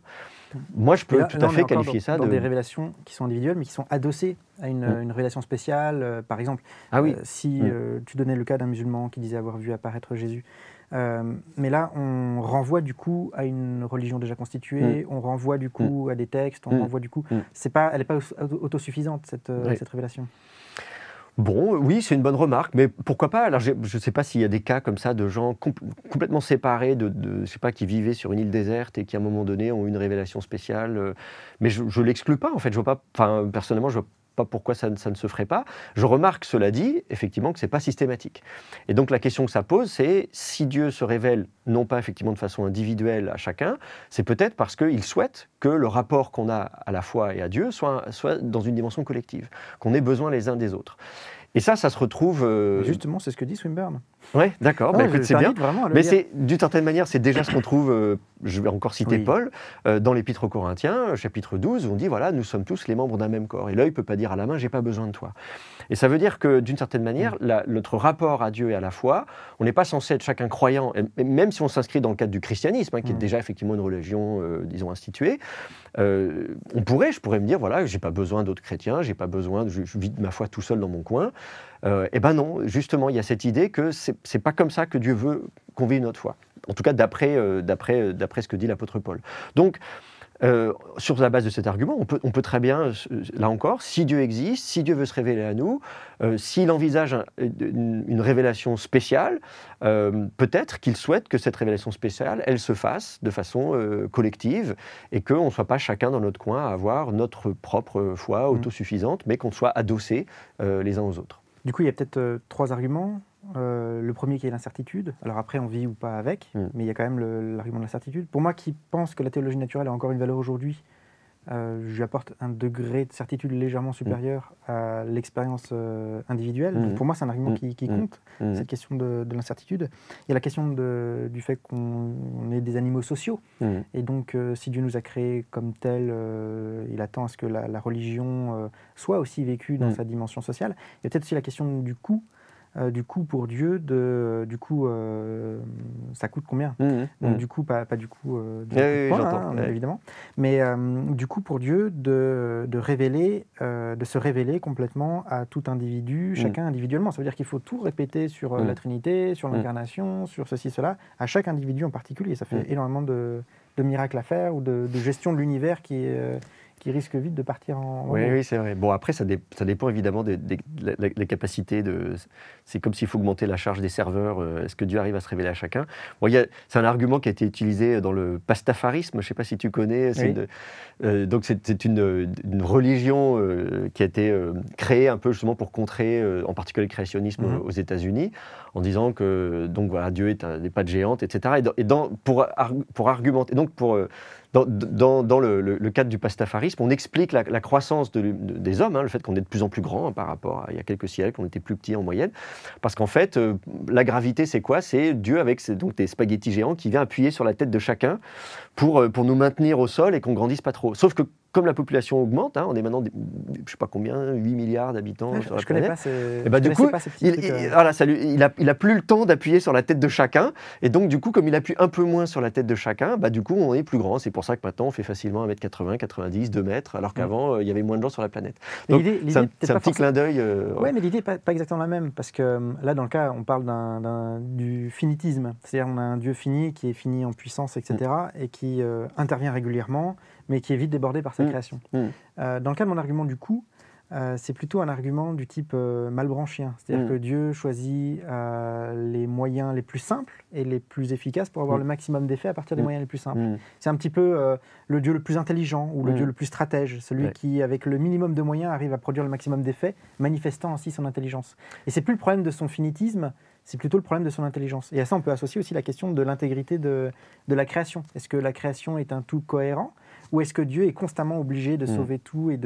Moi, je peux tout à fait qualifier ça dans des révélations qui sont individuelles, mais qui sont adossées à une révélation spéciale. Par exemple, si tu donnais le cas d'un musulman qui disait avoir vu apparaître Jésus, mais là, on renvoie du coup à une religion déjà constituée, on renvoie du coup à des textes, on renvoie du coup... elle n'est pas autosuffisante, cette révélation. Bon, oui, c'est une bonne remarque, mais pourquoi pas? Alors, je ne sais pas s'il y a des cas comme ça de gens complètement séparés, je sais pas, qui vivaient sur une île déserte et qui, à un moment donné, ont eu une révélation spéciale. Mais je ne l'exclus pas, en fait. Je vois pas, personnellement, je vois pas pourquoi ça ne se ferait pas. Je remarque, cela dit, effectivement, que ce n'est pas systématique. Et donc, la question que ça pose, c'est si Dieu se révèle, non pas effectivement de façon individuelle à chacun, c'est peut-être parce qu'il souhaite que le rapport qu'on a à la foi et à Dieu soit dans une dimension collective, qu'on ait besoin les uns des autres. Et ça se retrouve... Justement, c'est ce que dit Swinburne. Oui, d'accord, écoute, c'est bien. Mais d'une certaine manière, c'est déjà ce qu'on trouve, je vais encore citer Paul, dans l'Épître aux Corinthiens, chapitre 12, où on dit, voilà, nous sommes tous les membres d'un même corps. Et l'œil ne peut pas dire à la main, j'ai pas besoin de toi. Et ça veut dire que, d'une certaine manière, notre rapport à Dieu et à la foi, on n'est pas censé être chacun croyant, et même si on s'inscrit dans le cadre du christianisme, qui est déjà effectivement une religion, disons, instituée, je pourrais me dire, voilà, j'ai pas besoin d'autres chrétiens, j'ai pas besoin, je vis de ma foi tout seul dans mon coin. Eh ben non, justement, il y a cette idée que c'est pas comme ça que Dieu veut qu'on vive notre foi. En tout cas, d'après ce que dit l'apôtre Paul. Donc, sur la base de cet argument, on peut très bien, là encore, si Dieu existe, si Dieu veut se révéler à nous, s'il envisage une révélation spéciale, peut-être qu'il souhaite que cette révélation spéciale, elle se fasse de façon collective et qu'on ne soit pas chacun dans notre coin à avoir notre propre foi autosuffisante, mais qu'on soit adossés les uns aux autres. Du coup, il y a peut-être 3 arguments. Le premier qui est l'incertitude. Alors après, on vit ou pas avec, mais il y a quand même l'argument de l'incertitude. Pour moi qui pense que la théologie naturelle a encore une valeur aujourd'hui, je lui apporte un degré de certitude légèrement supérieur à l'expérience individuelle. Donc pour moi, c'est un argument qui compte, cette question de l'incertitude. Il y a la question du fait qu'on est des animaux sociaux. Et donc, si Dieu nous a créés comme tels, il attend à ce que la religion soit aussi vécue dans sa dimension sociale. Il y a peut-être aussi la question du coût. Du coup, pour Dieu, ça coûte combien? Donc, du coup, pas du coup du point, évidemment. Mais du coup, pour Dieu, de se révéler complètement à tout individu, chacun individuellement. Ça veut dire qu'il faut tout répéter sur la Trinité, sur l'incarnation, sur ceci, cela, à chaque individu en particulier. Ça fait énormément de miracles à faire ou de gestion de l'univers qui qui risque vite de partir en... Oui, oui, c'est vrai. Bon, après, ça dépend évidemment des capacités de... C'est comme s'il faut augmenter la charge des serveurs. Est-ce que Dieu arrive à se révéler à chacun? Bon, c'est un argument qui a été utilisé dans le pastafarisme. Je ne sais pas si tu connais. Donc, c'est une religion qui a été créée un peu justement pour contrer, en particulier le créationnisme aux États-Unis, en disant que donc, voilà, Dieu n'est pas de géante, etc. Pour argumenter... Donc, dans le cadre du pastafarisme, on explique la croissance des hommes, le fait qu'on est de plus en plus grand par rapport à il y a quelques siècles, on était plus petits en moyenne, parce qu'en fait, la gravité, c'est quoi? C'est Dieu avec donc, des spaghettis géants qui vient appuyer sur la tête de chacun pour nous maintenir au sol et qu'on grandisse pas trop. Sauf que comme la population augmente, on est maintenant, je ne sais pas combien, 8 milliards d'habitants sur la planète. Du coup, il a plus le temps d'appuyer sur la tête de chacun. Et donc, du coup, comme il appuie un peu moins sur la tête de chacun, du coup, on est plus grand. C'est pour ça que maintenant, on fait facilement 1m80, 90, 2 mètres, alors qu'avant, il y avait moins de gens sur la planète. Donc, c'est un petit clin d'œil. Oui, mais l'idée n'est pas exactement la même. Parce que là, dans le cas, on parle du finitisme. C'est-à-dire qu'on a un Dieu fini qui est fini en puissance, etc. et qui intervient régulièrement, mais qui est vite débordé par sa création. Dans le cas de mon argument du coup, c'est plutôt un argument du type malbranchien. C'est-à-dire que Dieu choisit les moyens les plus simples et les plus efficaces pour avoir le maximum d'effets à partir des moyens les plus simples. C'est un petit peu le Dieu le plus intelligent ou le Dieu le plus stratège, celui qui, avec le minimum de moyens, arrive à produire le maximum d'effets, manifestant ainsi son intelligence. Et c'est plus le problème de son finitisme, c'est plutôt le problème de son intelligence. Et à ça, on peut associer aussi la question de l'intégrité de la création. Est-ce que la création est un tout cohérent ? Ou est-ce que Dieu est constamment obligé de sauver tout et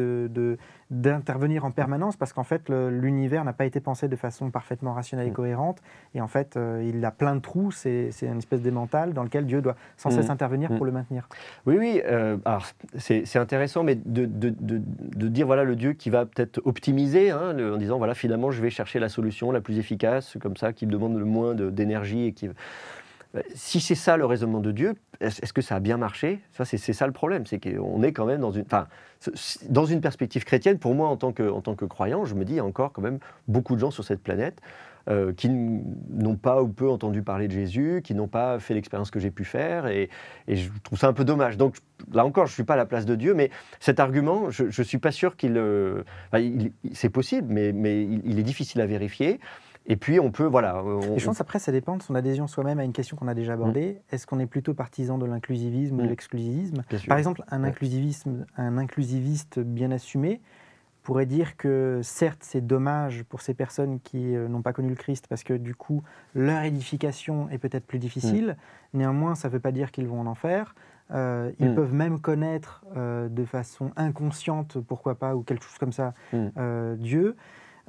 d'intervenir en permanence parce qu'en fait, l'univers n'a pas été pensé de façon parfaitement rationnelle et cohérente et en fait, il a plein de trous, c'est une espèce d'émental dans lequel Dieu doit sans cesse intervenir pour le maintenir. Oui, oui, alors c'est intéressant, mais de dire voilà le Dieu qui va peut-être optimiser, en disant voilà finalement je vais chercher la solution la plus efficace, comme ça, qui me demande le moins d'énergie et qui... Si c'est ça le raisonnement de Dieu, est-ce que ça a bien marché? C'est ça le problème, c'est qu'on est quand même dans une perspective chrétienne. Pour moi, en tant que croyant, je me dis, il y a encore quand même beaucoup de gens sur cette planète qui n'ont pas ou peu entendu parler de Jésus, qui n'ont pas fait l'expérience que j'ai pu faire, et je trouve ça un peu dommage. Donc là encore, je ne suis pas à la place de Dieu, mais cet argument, je ne suis pas sûr c'est possible, mais il est difficile à vérifier. Et puis on peut, voilà... Et je pense après, ça dépend de son adhésion soi-même à une question qu'on a déjà abordée. Est-ce qu'on est plutôt partisan de l'inclusivisme ou de l'exclusivisme? Par exemple, un inclusiviste bien assumé pourrait dire que certes, c'est dommage pour ces personnes qui n'ont pas connu le Christ parce que du coup, leur édification est peut-être plus difficile. Néanmoins, ça ne veut pas dire qu'ils vont en enfer. Ils peuvent même connaître de façon inconsciente, pourquoi pas, ou quelque chose comme ça, Dieu.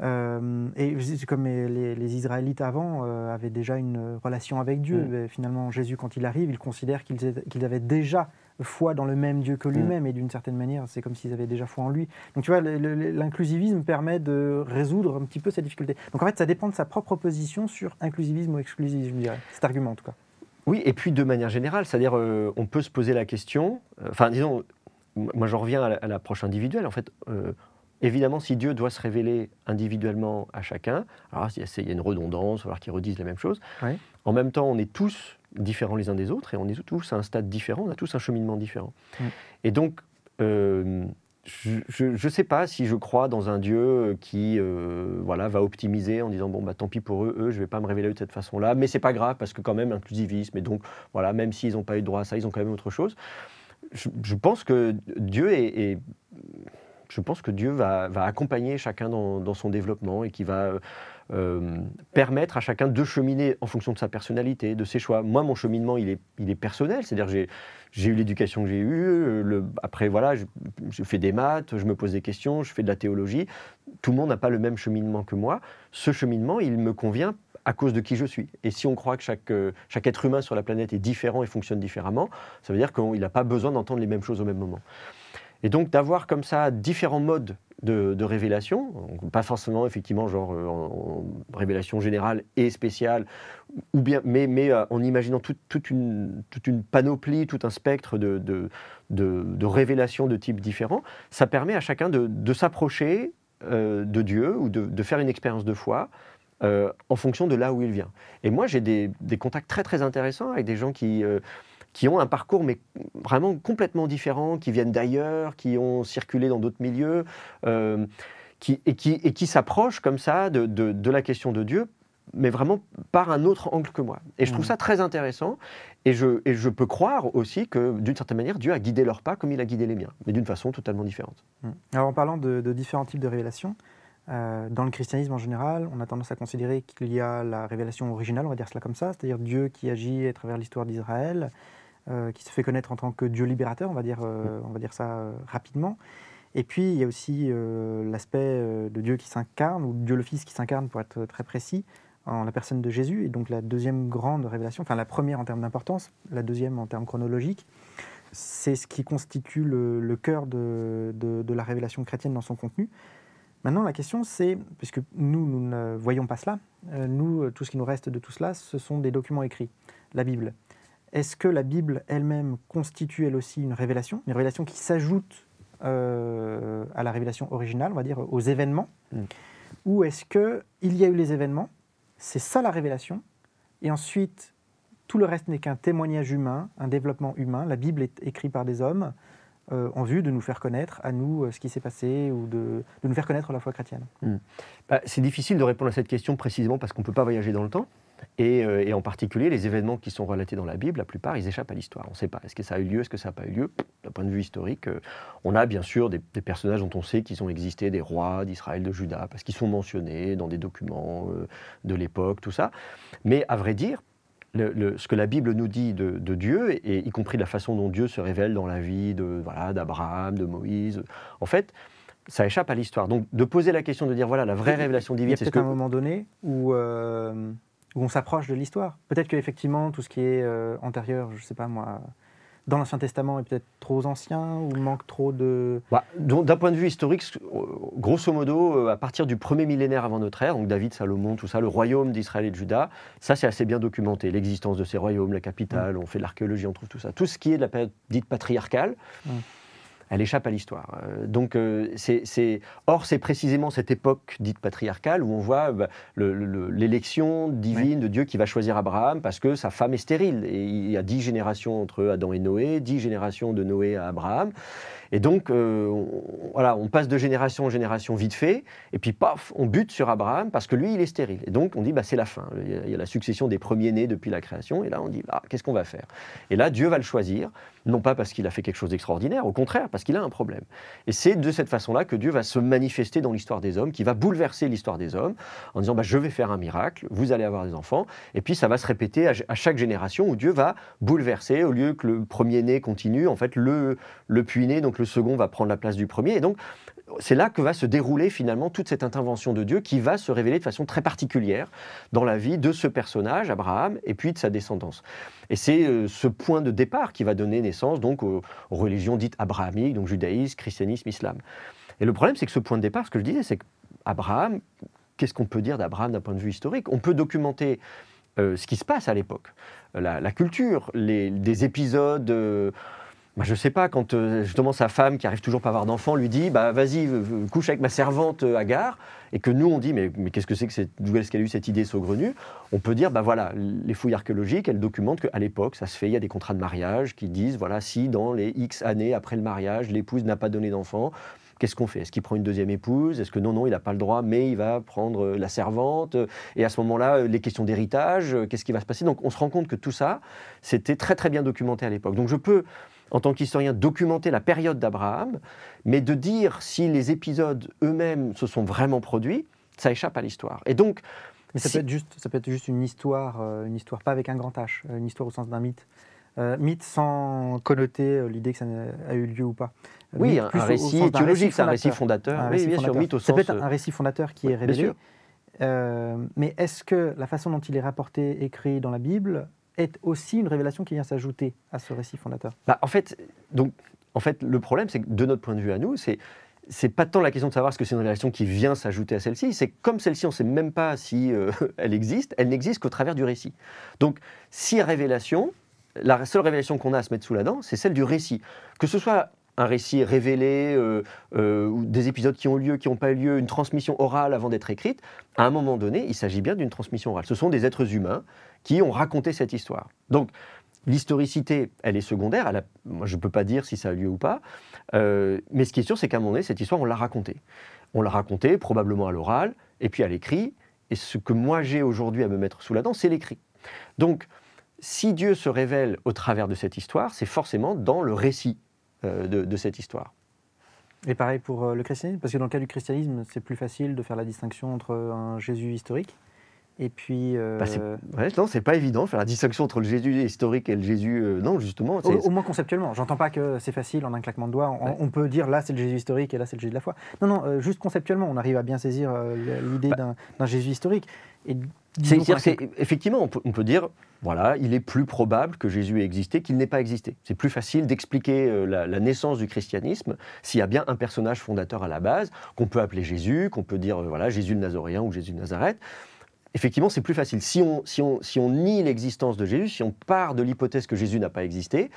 Et comme les Israélites avant avaient déjà une relation avec Dieu, finalement Jésus quand il arrive, il considère qu'ils avaient déjà foi dans le même Dieu que lui-même et d'une certaine manière c'est comme s'ils avaient déjà foi en lui. Donc tu vois, l'inclusivisme permet de résoudre un petit peu cette difficulté. Donc en fait ça dépend de sa propre position sur inclusivisme ou exclusivisme, je dirais, cet argument en tout cas. Oui, et puis de manière générale, c'est-à-dire on peut se poser la question, disons, moi j'en reviens à l'approche individuelle en fait. Évidemment, si Dieu doit se révéler individuellement à chacun, alors il y a une redondance, il va falloir qu'ils redisent les mêmes choses. Oui. En même temps, on est tous différents les uns des autres et on est tous à un stade différent, on a tous un cheminement différent. Et donc, je ne sais pas si je crois dans un Dieu qui va optimiser en disant tant pis pour eux, je ne vais pas me révéler de cette façon-là, mais ce n'est pas grave parce que quand même inclusivisme, et donc voilà, même s'ils n'ont pas eu droit à ça, ils ont quand même autre chose. Je pense que Dieu Je pense que Dieu va accompagner chacun dans son développement et qui va permettre à chacun de cheminer en fonction de sa personnalité, de ses choix. Moi, mon cheminement, il est personnel, c'est-à-dire j'ai eu l'éducation que j'ai eue, après voilà, je fais des maths, je me pose des questions, je fais de la théologie. Tout le monde n'a pas le même cheminement que moi. Ce cheminement, il me convient à cause de qui je suis. Et si on croit que chaque être humain sur la planète est différent et fonctionne différemment, ça veut dire qu'il n'a pas besoin d'entendre les mêmes choses au même moment. Et donc d'avoir comme ça différents modes de révélation, pas forcément effectivement genre en révélation générale et spéciale, ou bien, mais en imaginant toute une panoplie, tout un spectre de révélations de types différents, ça permet à chacun de s'approcher de Dieu ou de faire une expérience de foi en fonction de là où il vient. Et moi j'ai des contacts très très intéressants avec des gens qui qui ont un parcours mais vraiment complètement différent, qui viennent d'ailleurs, qui ont circulé dans d'autres milieux, qui s'approchent comme ça de la question de Dieu, mais vraiment par un autre angle que moi. Et je trouve ça très intéressant, et je peux croire aussi que, d'une certaine manière, Dieu a guidé leurs pas comme il a guidé les miens, mais d'une façon totalement différente. Alors en parlant de différents types de révélations, dans le christianisme en général, on a tendance à considérer qu'il y a la révélation originale, on va dire cela comme ça, c'est-à-dire Dieu qui agit à travers l'histoire d'Israël, qui se fait connaître en tant que Dieu libérateur, on va dire ça rapidement. Et puis il y a aussi l'aspect de Dieu qui s'incarne, ou Dieu le Fils qui s'incarne pour être très précis, en la personne de Jésus. Et donc la deuxième grande révélation, enfin la première en termes d'importance, la deuxième en termes chronologiques, c'est ce qui constitue le cœur de la révélation chrétienne dans son contenu. Maintenant, la question, c'est, puisque nous ne voyons pas cela, nous, tout ce qui nous reste de tout cela, ce sont des documents écrits, la Bible. Est-ce que la Bible elle-même constitue elle aussi une révélation qui s'ajoute à la révélation originale, on va dire, aux événements, ou est-ce qu'il y a eu les événements, c'est ça la révélation, et ensuite, tout le reste n'est qu'un témoignage humain, un développement humain, la Bible est écrite par des hommes, en vue de nous faire connaître à nous ce qui s'est passé ou de nous faire connaître la foi chrétienne. C'est difficile de répondre à cette question précisément parce qu'on ne peut pas voyager dans le temps. Et en particulier, les événements qui sont relatés dans la Bible, la plupart, ils échappent à l'histoire. On ne sait pas. Est-ce que ça a eu lieu, est-ce que ça n'a pas eu lieu? D'un point de vue historique, on a bien sûr des personnages dont on sait qu'ils ont existé, des rois d'Israël, de Juda, parce qu'ils sont mentionnés dans des documents de l'époque, tout ça. Mais à vrai dire, ce que la Bible nous dit de Dieu, et y compris la façon dont Dieu se révèle dans la vie d'Abraham, de Moïse, en fait, ça échappe à l'histoire. Donc de poser la question de dire, voilà, la vraie révélation divine, c'est peut-être un moment donné où on s'approche de l'histoire. Peut-être qu'effectivement, tout ce qui est antérieur, je ne sais pas moi, dans l'Ancien Testament est peut-être trop ancien ou manque trop de... D'un point de vue historique, grosso modo, à partir du premier millénaire avant notre ère, donc David, Salomon, tout ça, le royaume d'Israël et de Juda, ça c'est assez bien documenté. L'existence de ces royaumes, la capitale, on fait de l'archéologie, on trouve tout ça. Tout ce qui est de la période dite patriarcale, elle échappe à l'histoire. Or, c'est précisément cette époque dite patriarcale où on voit l'élection divine de Dieu qui va choisir Abraham parce que sa femme est stérile. Et il y a 10 générations entre Adam et Noé, 10 générations de Noé à Abraham. Et donc, on passe de génération en génération vite fait, et puis paf, on bute sur Abraham parce que lui, il est stérile. Et donc, on dit, c'est la fin. Il y a la succession des premiers-nés depuis la création, et là, on dit, qu'est-ce qu'on va faire? Et là, Dieu va le choisir, non pas parce qu'il a fait quelque chose d'extraordinaire, au contraire, parce qu'il a un problème. Et c'est de cette façon-là que Dieu va se manifester dans l'histoire des hommes, qui va bouleverser l'histoire des hommes, en disant, je vais faire un miracle, vous allez avoir des enfants, et puis ça va se répéter à chaque génération où Dieu va bouleverser, au lieu que le premier-né continue, en fait, le puis-né, donc le second va prendre la place du premier. Et donc, c'est là que va se dérouler finalement toute cette intervention de Dieu qui va se révéler de façon très particulière dans la vie de ce personnage, Abraham, et puis de sa descendance. Et c'est ce point de départ qui va donner naissance donc aux religions dites abrahamiques, donc judaïsme, christianisme, islam. Et le problème, c'est que ce point de départ, ce que je disais, c'est qu'Abraham, qu'est-ce qu'on peut dire d'Abraham d'un point de vue historique? On peut documenter ce qui se passe à l'époque, la culture, des épisodes... je ne sais pas, quand justement sa femme, qui n'arrive toujours pas à avoir d'enfant, lui dit vas-y, couche avec ma servante Agar, et que nous on dit mais qu'est-ce que c'est que d'où est-ce qu'elle a eu cette idée saugrenue? On peut dire voilà, les fouilles archéologiques, elles documentent qu'à l'époque, ça se fait, il y a des contrats de mariage qui disent voilà, si dans les X années après le mariage, l'épouse n'a pas donné d'enfant, qu'est-ce qu'on fait? Est-ce qu'il prend une deuxième épouse? Est-ce que non, il n'a pas le droit, mais il va prendre la servante? Et à ce moment-là, les questions d'héritage, qu'est-ce qui va se passer? Donc on se rend compte que tout ça, c'était très très bien documenté à l'époque. Donc je peux, en tant qu'historien, documenter la période d'Abraham, mais de dire si les épisodes eux-mêmes se sont vraiment produits, ça échappe à l'histoire. Et donc, mais ça peut être juste une histoire pas avec un grand H, une histoire au sens d'un mythe. Mythe sans connoter l'idée que ça a eu lieu ou pas. Oui, un récit théologique, c'est un récit fondateur. Oui, bien sûr, mythe au sens... Ça peut être un récit fondateur qui est révélé. Mais est-ce que la façon dont il est rapporté, écrit dans la Bible, est aussi une révélation qui vient s'ajouter à ce récit fondateur? En fait, le problème, c'est que de notre point de vue à nous, c'est pas tant la question de savoir ce que c'est une révélation qui vient s'ajouter à celle-ci, c'est comme celle-ci, on ne sait même pas si elle existe, elle n'existe qu'au travers du récit. Donc, si révélation, la seule révélation qu'on a à se mettre sous la dent, c'est celle du récit. Que ce soit un récit révélé, ou des épisodes qui ont lieu, qui n'ont pas eu lieu, une transmission orale avant d'être écrite, à un moment donné, il s'agit bien d'une transmission orale. Ce sont des êtres humains qui ont raconté cette histoire. Donc, l'historicité, elle est secondaire. Moi, je ne peux pas dire si ça a lieu ou pas. Mais ce qui est sûr, c'est qu'à un moment donné, cette histoire, on l'a racontée. On l'a racontée probablement à l'oral, et puis à l'écrit. Et ce que moi j'ai aujourd'hui à me mettre sous la dent, c'est l'écrit. Donc, si Dieu se révèle au travers de cette histoire, c'est forcément dans le récit de cette histoire. Et pareil pour le christianisme, parce que dans le cas du christianisme, c'est plus facile de faire la distinction entre un Jésus historique et puis... non, c'est pas évident de faire la distinction entre le Jésus historique et le Jésus... non, justement... Au moins conceptuellement. J'entends pas que c'est facile en un claquement de doigts. On peut dire là c'est le Jésus historique et là c'est le Jésus de la foi. Non, juste conceptuellement, on arrive à bien saisir l'idée d'un Jésus historique. Et effectivement, on peut dire, voilà, il est plus probable que Jésus ait existé qu'il n'ait pas existé. C'est plus facile d'expliquer la naissance du christianisme s'il y a bien un personnage fondateur à la base, qu'on peut appeler Jésus, qu'on peut dire, voilà, Jésus le Nazoréen ou Jésus de Nazareth. Effectivement, c'est plus facile. Si on nie l'existence de Jésus, si on part de l'hypothèse que Jésus n'a pas existé,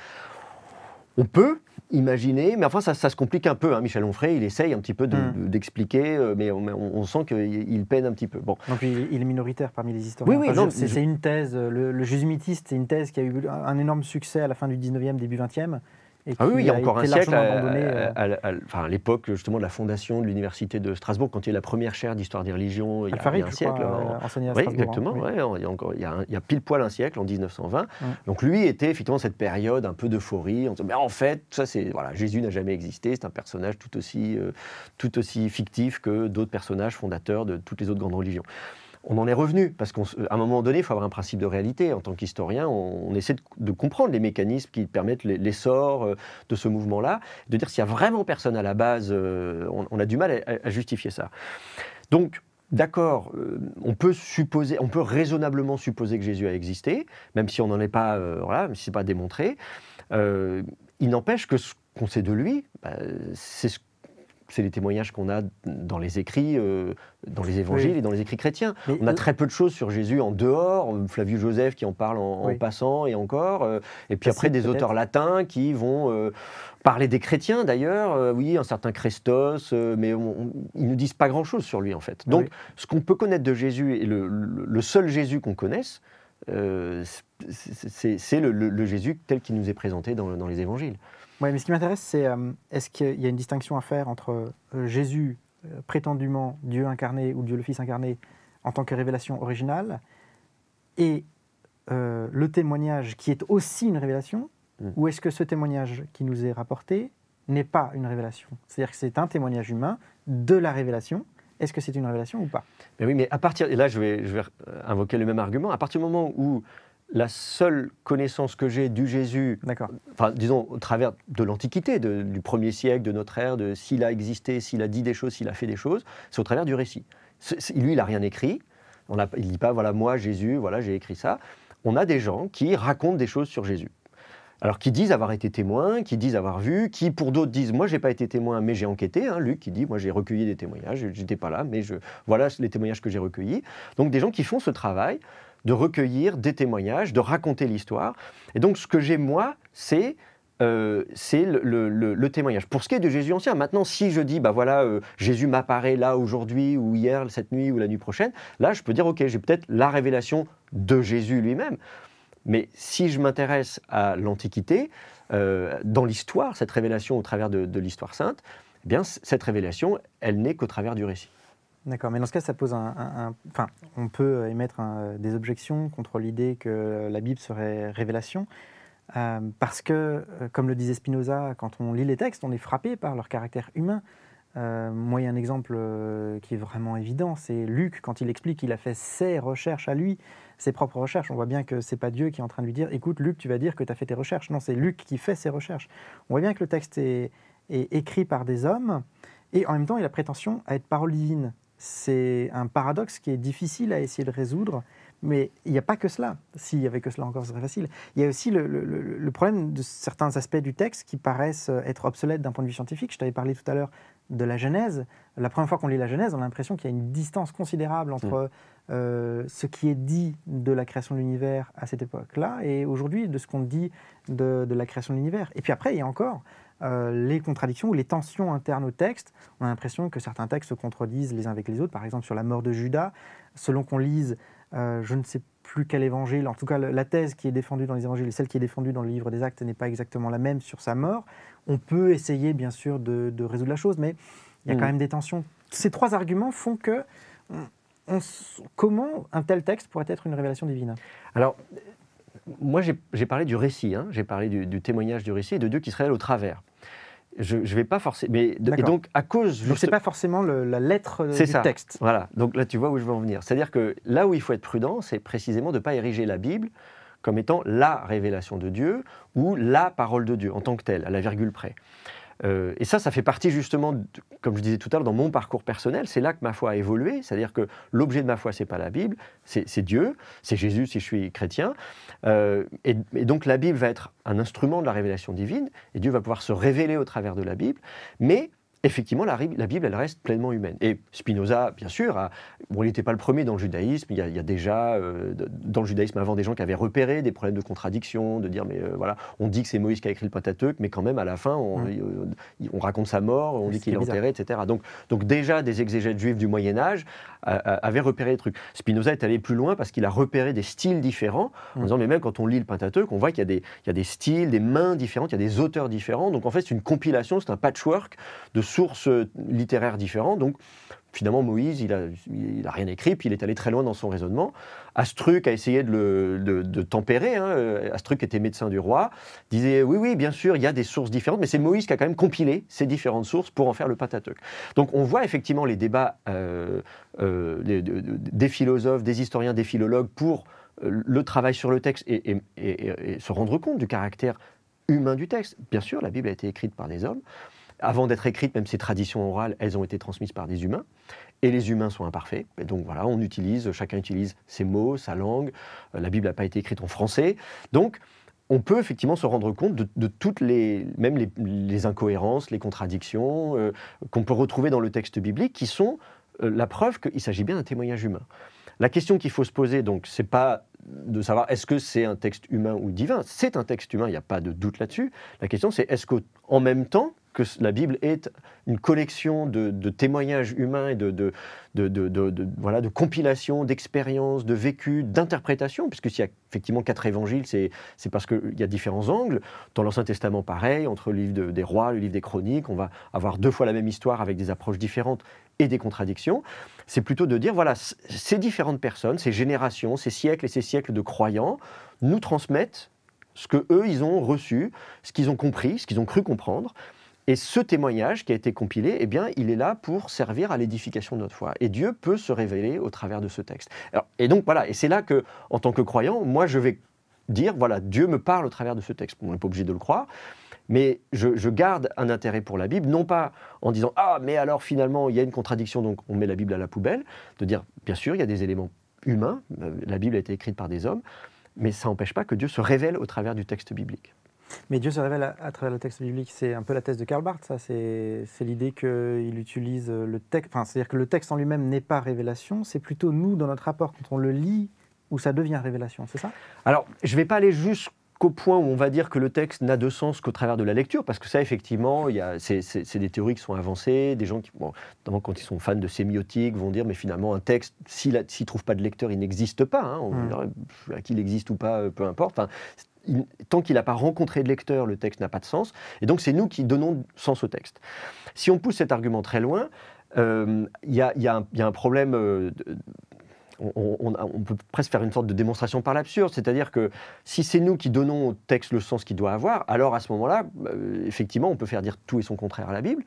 on peut imaginer, mais enfin ça se complique un peu. Hein. Michel Onfray, il essaye un petit peu d'expliquer, mais on sent qu'il peine un petit peu. Bon. Donc il est minoritaire parmi les historiens. Oui, c'est une thèse, le jésuitisme, c'est une thèse qui a eu un énorme succès à la fin du 19e, début 20e. Il y a encore un siècle, à l'époque justement de la fondation de l'université de Strasbourg, quand il y a la première chaire d'histoire des religions, il y a un siècle. Enseigné à oui, Strasbourg. Exactement. Il y a pile poil un siècle, en 1920. Donc lui était effectivement cette période un peu d'euphorie. Mais en fait, ça c'est Jésus n'a jamais existé. C'est un personnage tout aussi fictif que d'autres personnages fondateurs de toutes les autres grandes religions. On en est revenu, parce qu'à un moment donné, il faut avoir un principe de réalité. En tant qu'historien, on essaie de comprendre les mécanismes qui permettent l'essor de ce mouvement-là, de dire s'il n'y a vraiment personne à la base, on a du mal à justifier ça. Donc, d'accord, on peut raisonnablement supposer que Jésus a existé, même si on n'en est pas, même si ce n'est pas démontré. Il n'empêche que ce qu'on sait de lui, c'est les témoignages qu'on a dans les écrits, dans les évangiles et dans les écrits chrétiens. On a très peu de choses sur Jésus en dehors, Flavius Joseph qui en parle en passant et encore, et puis après des auteurs latins qui vont parler des chrétiens d'ailleurs, un certain Christos, mais ils ne disent pas grand-chose sur lui en fait. Donc ce qu'on peut connaître de Jésus, et le seul Jésus qu'on connaisse, c'est le Jésus tel qu'il nous est présenté dans les évangiles. Oui, mais ce qui m'intéresse, c'est est-ce qu'il y a une distinction à faire entre Jésus, prétendument Dieu incarné ou Dieu le Fils incarné, en tant que révélation originale, et le témoignage qui est aussi une révélation, ou est-ce que ce témoignage qui nous est rapporté n'est pas une révélation? C'est-à-dire que c'est un témoignage humain de la révélation. Est-ce que c'est une révélation ou pas? Mais oui, mais et là je vais invoquer le même argument, à partir du moment où la seule connaissance que j'ai du Jésus, disons au travers de l'Antiquité, du 1er siècle, de notre ère, de s'il a existé, s'il a dit des choses, s'il a fait des choses, c'est au travers du récit. Lui, il n'a rien écrit. Il ne dit pas, voilà, moi, Jésus, voilà, j'ai écrit ça. On a des gens qui racontent des choses sur Jésus. Alors, qui disent avoir été témoins, qui disent avoir vu, qui pour d'autres disent, moi, je n'ai pas été témoin, mais j'ai enquêté. Luc qui dit, moi, j'ai recueilli des témoignages, je n'étais pas là, mais voilà les témoignages que j'ai recueillis. Donc, des gens qui font ce travail de recueillir des témoignages, de raconter l'histoire. Et donc, ce que j'ai, moi, c'est le témoignage. Pour ce qui est de Jésus ancien, maintenant, si je dis, Jésus m'apparaît là aujourd'hui, ou hier, cette nuit, ou la nuit prochaine, là, je peux dire, ok, j'ai peut-être la révélation de Jésus lui-même. Mais si je m'intéresse à l'Antiquité, dans l'histoire, cette révélation au travers de l'histoire sainte, eh bien, cette révélation, elle n'est qu'au travers du récit. D'accord, mais dans ce cas, ça pose on peut émettre des objections contre l'idée que la Bible serait révélation, parce que, comme le disait Spinoza, quand on lit les textes, on est frappé par leur caractère humain. Moi, il y a un exemple qui est vraiment évident, c'est Luc, quand il explique qu'il a fait ses recherches à lui, ses propres recherches. On voit bien que ce n'est pas Dieu qui est en train de lui dire « Écoute, Luc, tu vas dire que tu as fait tes recherches ». Non, c'est Luc qui fait ses recherches. On voit bien que le texte est écrit par des hommes, et en même temps, il a prétention à être parole divine. C'est un paradoxe qui est difficile à essayer de résoudre, mais il n'y a pas que cela. S'il n'y avait que cela encore, ce serait facile. Il y a aussi le problème de certains aspects du texte qui paraissent être obsolètes d'un point de vue scientifique. Je t'avais parlé tout à l'heure de la Genèse. La première fois qu'on lit la Genèse, on a l'impression qu'il y a une distance considérable entre ce qui est dit de la création de l'univers à cette époque-là et aujourd'hui de ce qu'on dit de la création de l'univers. Et puis après, il y a encore les contradictions ou les tensions internes au texte. On a l'impression que certains textes se contredisent les uns avec les autres. Par exemple, sur la mort de Judas, selon qu'on lise, je ne sais plus qu'à l'évangile. En tout cas, la thèse qui est défendue dans les évangiles et celle qui est défendue dans le livre des Actes n'est pas exactement la même sur sa mort. On peut essayer, bien sûr, de résoudre la chose, mais il y a quand même des tensions. Ces 3 arguments font que... comment un tel texte pourrait être une révélation divine? Alors, moi, j'ai parlé du récit, j'ai parlé du témoignage du récit et de Dieu qui se révèle au travers. Je ne vais pas forcément... Et donc, à cause... Donc, ce n'est pas forcément la lettre du texte. Voilà, donc là, tu vois où je veux en venir. C'est-à-dire que là où il faut être prudent, c'est précisément de ne pas ériger la Bible comme étant la révélation de Dieu ou la parole de Dieu en tant que telle, à la virgule près. Et ça fait partie justement, comme je disais tout à l'heure, dans mon parcours personnel, c'est là que ma foi a évolué, c'est-à-dire que l'objet de ma foi, c'est pas la Bible, c'est Dieu, c'est Jésus si je suis chrétien, et donc la Bible va être un instrument de la révélation divine, et Dieu va pouvoir se révéler au travers de la Bible, mais effectivement, la Bible, elle reste pleinement humaine. Et Spinoza, bien sûr, il n'était pas le premier dans le judaïsme. Il y a déjà, dans le judaïsme avant, des gens qui avaient repéré des problèmes de contradiction, de dire, mais voilà, on dit que c'est Moïse qui a écrit le Pentateuque, mais quand même, à la fin, on raconte sa mort, on dit qu'il est enterré, etc. Donc déjà, des exégètes juifs du Moyen-Âge avaient repéré des trucs. Spinoza est allé plus loin parce qu'il a repéré des styles différents, en disant, mais même quand on lit le Pentateuque, on voit qu'il y a des styles, des mains différentes, il y a des auteurs différents. Donc en fait, c'est une compilation, c'est un patchwork de sources littéraires différentes. Donc, finalement, Moïse, il a rien écrit, puis il est allé très loin dans son raisonnement. Astruc a essayé de tempérer. Astruc était médecin du roi, disait oui, bien sûr, il y a des sources différentes, mais c'est Moïse qui a quand même compilé ces différentes sources pour en faire le Pentateuque. Donc, on voit effectivement les débats des philosophes, des historiens, des philologues pour le travail sur le texte et se rendre compte du caractère humain du texte. Bien sûr, la Bible a été écrite par des hommes. Avant d'être écrites, même ces traditions orales, elles ont été transmises par des humains. Et les humains sont imparfaits. Et donc voilà, chacun utilise ses mots, sa langue. La Bible n'a pas été écrite en français. Donc, on peut effectivement se rendre compte de toutes même les incohérences, les contradictions qu'on peut retrouver dans le texte biblique, qui sont la preuve qu'il s'agit bien d'un témoignage humain. La question qu'il faut se poser, donc, c'est pas de savoir est-ce que c'est un texte humain ou divin. C'est un texte humain, il n'y a pas de doute là-dessus. La question, c'est est-ce qu'en même temps que la Bible est une collection de témoignages humains et de compilations, d'expériences, de vécus, d'interprétations, puisque s'il y a effectivement 4 évangiles, c'est parce qu'il y a différents angles. Dans l'Ancien Testament, pareil, entre le livre des rois, le livre des chroniques, on va avoir 2 fois la même histoire avec des approches différentes et des contradictions. C'est plutôt de dire, voilà, ces différentes personnes, ces générations, ces siècles et ces siècles de croyants nous transmettent ce qu'eux, ils ont reçu, ce qu'ils ont compris, ce qu'ils ont cru comprendre. Et ce témoignage qui a été compilé, eh bien, il est là pour servir à l'édification de notre foi. Et Dieu peut se révéler au travers de ce texte. Alors, et donc, voilà, et c'est là que, en tant que croyant, moi, je vais dire, voilà, Dieu me parle au travers de ce texte. On n'est pas obligé de le croire, mais je garde un intérêt pour la Bible, non pas en disant, ah, mais alors, finalement, il y a une contradiction, donc on met la Bible à la poubelle, de dire, bien sûr, il y a des éléments humains, la Bible a été écrite par des hommes, mais ça n'empêche pas que Dieu se révèle au travers du texte biblique. Mais Dieu se révèle à travers le texte biblique, c'est un peu la thèse de Karl Barth, ça. C'est l'idée qu'il utilise le texte, c'est-à-dire que le texte en lui-même n'est pas révélation, c'est plutôt nous, dans notre rapport, quand on le lit, où ça devient révélation, c'est ça? Alors, je ne vais pas aller jusqu'au point où on va dire que le texte n'a de sens qu'au travers de la lecture, parce que ça, effectivement, c'est des théories qui sont avancées, des gens qui, notamment quand ils sont fans de sémiotique, vont dire, mais finalement, un texte, s'il ne trouve pas de lecteur, il n'existe pas. Qu'il existe ou pas, peu importe. Tant qu'il n'a pas rencontré de lecteur, le texte n'a pas de sens. Et donc, c'est nous qui donnons sens au texte. Si on pousse cet argument très loin, il y a un problème... on peut presque faire une sorte de démonstration par l'absurde, c'est-à-dire que si c'est nous qui donnons au texte le sens qu'il doit avoir, alors à ce moment-là, effectivement, on peut faire dire tout et son contraire à la Bible.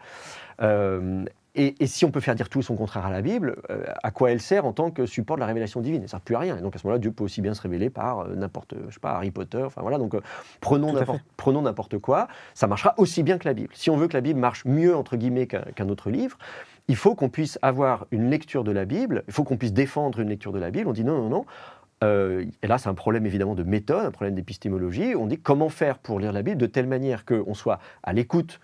Et si on peut faire dire tout et son contraire à la Bible, à quoi elle sert en tant que support de la révélation divine? Elle ne sert plus à rien. Et donc à ce moment-là, Dieu peut aussi bien se révéler par Harry Potter. Enfin voilà. Donc prenons n'importe quoi. Ça marchera aussi bien que la Bible. Si on veut que la Bible marche mieux entre guillemets qu'un autre livre, il faut qu'on puisse avoir une lecture de la Bible. Il faut qu'on puisse défendre une lecture de la Bible. On dit non. Et là, c'est un problème évidemment de méthode, un problème d'épistémologie. On dit comment faire pour lire la Bible de telle manière qu'on soit à l'écoute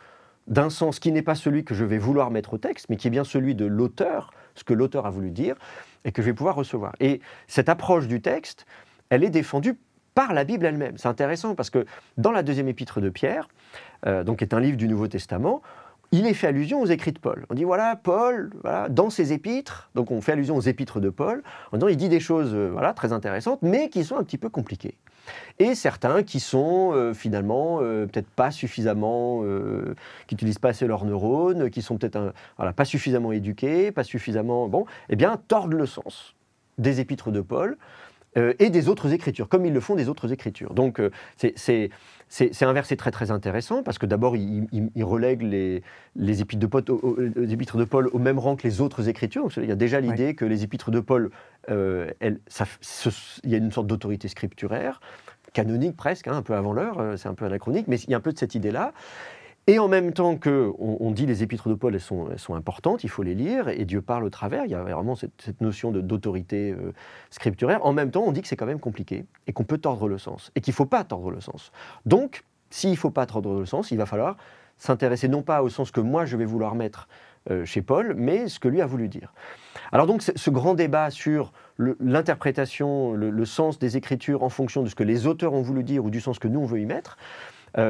d'un sens qui n'est pas celui que je vais vouloir mettre au texte, mais qui est bien celui de l'auteur, ce que l'auteur a voulu dire, et que je vais pouvoir recevoir. Et cette approche du texte, elle est défendue par la Bible elle-même. C'est intéressant parce que dans la deuxième épître de Pierre, donc qui est un livre du Nouveau Testament, il est fait allusion aux écrits de Paul. On dit voilà, Paul, voilà, dans ses épîtres, donc on fait allusion aux épîtres de Paul, en disant il dit des choses voilà, très intéressantes, mais qui sont un petit peu compliquées. Et certains qui sont finalement peut-être pas suffisamment, qui n'utilisent pas assez leurs neurones, qui sont peut-être voilà, pas suffisamment éduqués, pas suffisamment, bon, eh bien tordent le sens des épîtres de Paul et des autres écritures, comme ils le font des autres écritures. Donc c'est un verset très très intéressant, parce que d'abord il relègue les épîtres de Paul au même rang que les autres écritures. Donc, il y a déjà l'idée que les épîtres de Paul, il y a une sorte d'autorité scripturaire, canonique presque, hein, un peu avant l'heure, c'est un peu anachronique, mais il y a un peu de cette idée-là. Et en même temps qu'on dit les épîtres de Paul, elles sont importantes, il faut les lire, et Dieu parle au travers, il y a vraiment cette notion d'autorité scripturaire. En même temps, on dit que c'est quand même compliqué, et qu'on peut tordre le sens, et qu'il ne faut pas tordre le sens. Donc, s'il ne faut pas tordre le sens, il va falloir s'intéresser non pas au sens que moi je vais vouloir mettre chez Paul, mais ce que lui a voulu dire. Alors donc, ce grand débat sur l'interprétation, le sens des Écritures en fonction de ce que les auteurs ont voulu dire, ou du sens que nous on veut y mettre, ou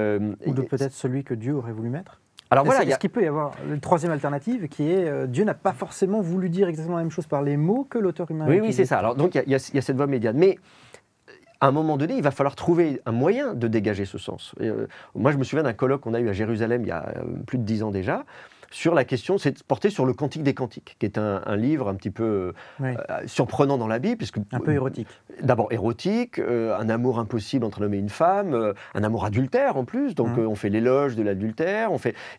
de peut-être celui que Dieu aurait voulu mettre. Alors voilà, est-ce qu'il peut y avoir une troisième alternative qui est Dieu n'a pas forcément voulu dire exactement la même chose par les mots que l'auteur humain a utilisé. Oui, c'est ça. Alors donc il y a cette voie médiane. Mais à un moment donné, il va falloir trouver un moyen de dégager ce sens. Moi, je me souviens d'un colloque qu'on a eu à Jérusalem il y a plus de 10 ans déjà, sur la question, c'est porté sur le Cantique des Cantiques, qui est un livre un petit peu surprenant dans la Bible. Puisque, un peu érotique. D'abord érotique, un amour impossible entre un homme et une femme, un amour adultère en plus, donc on fait l'éloge de l'adultère,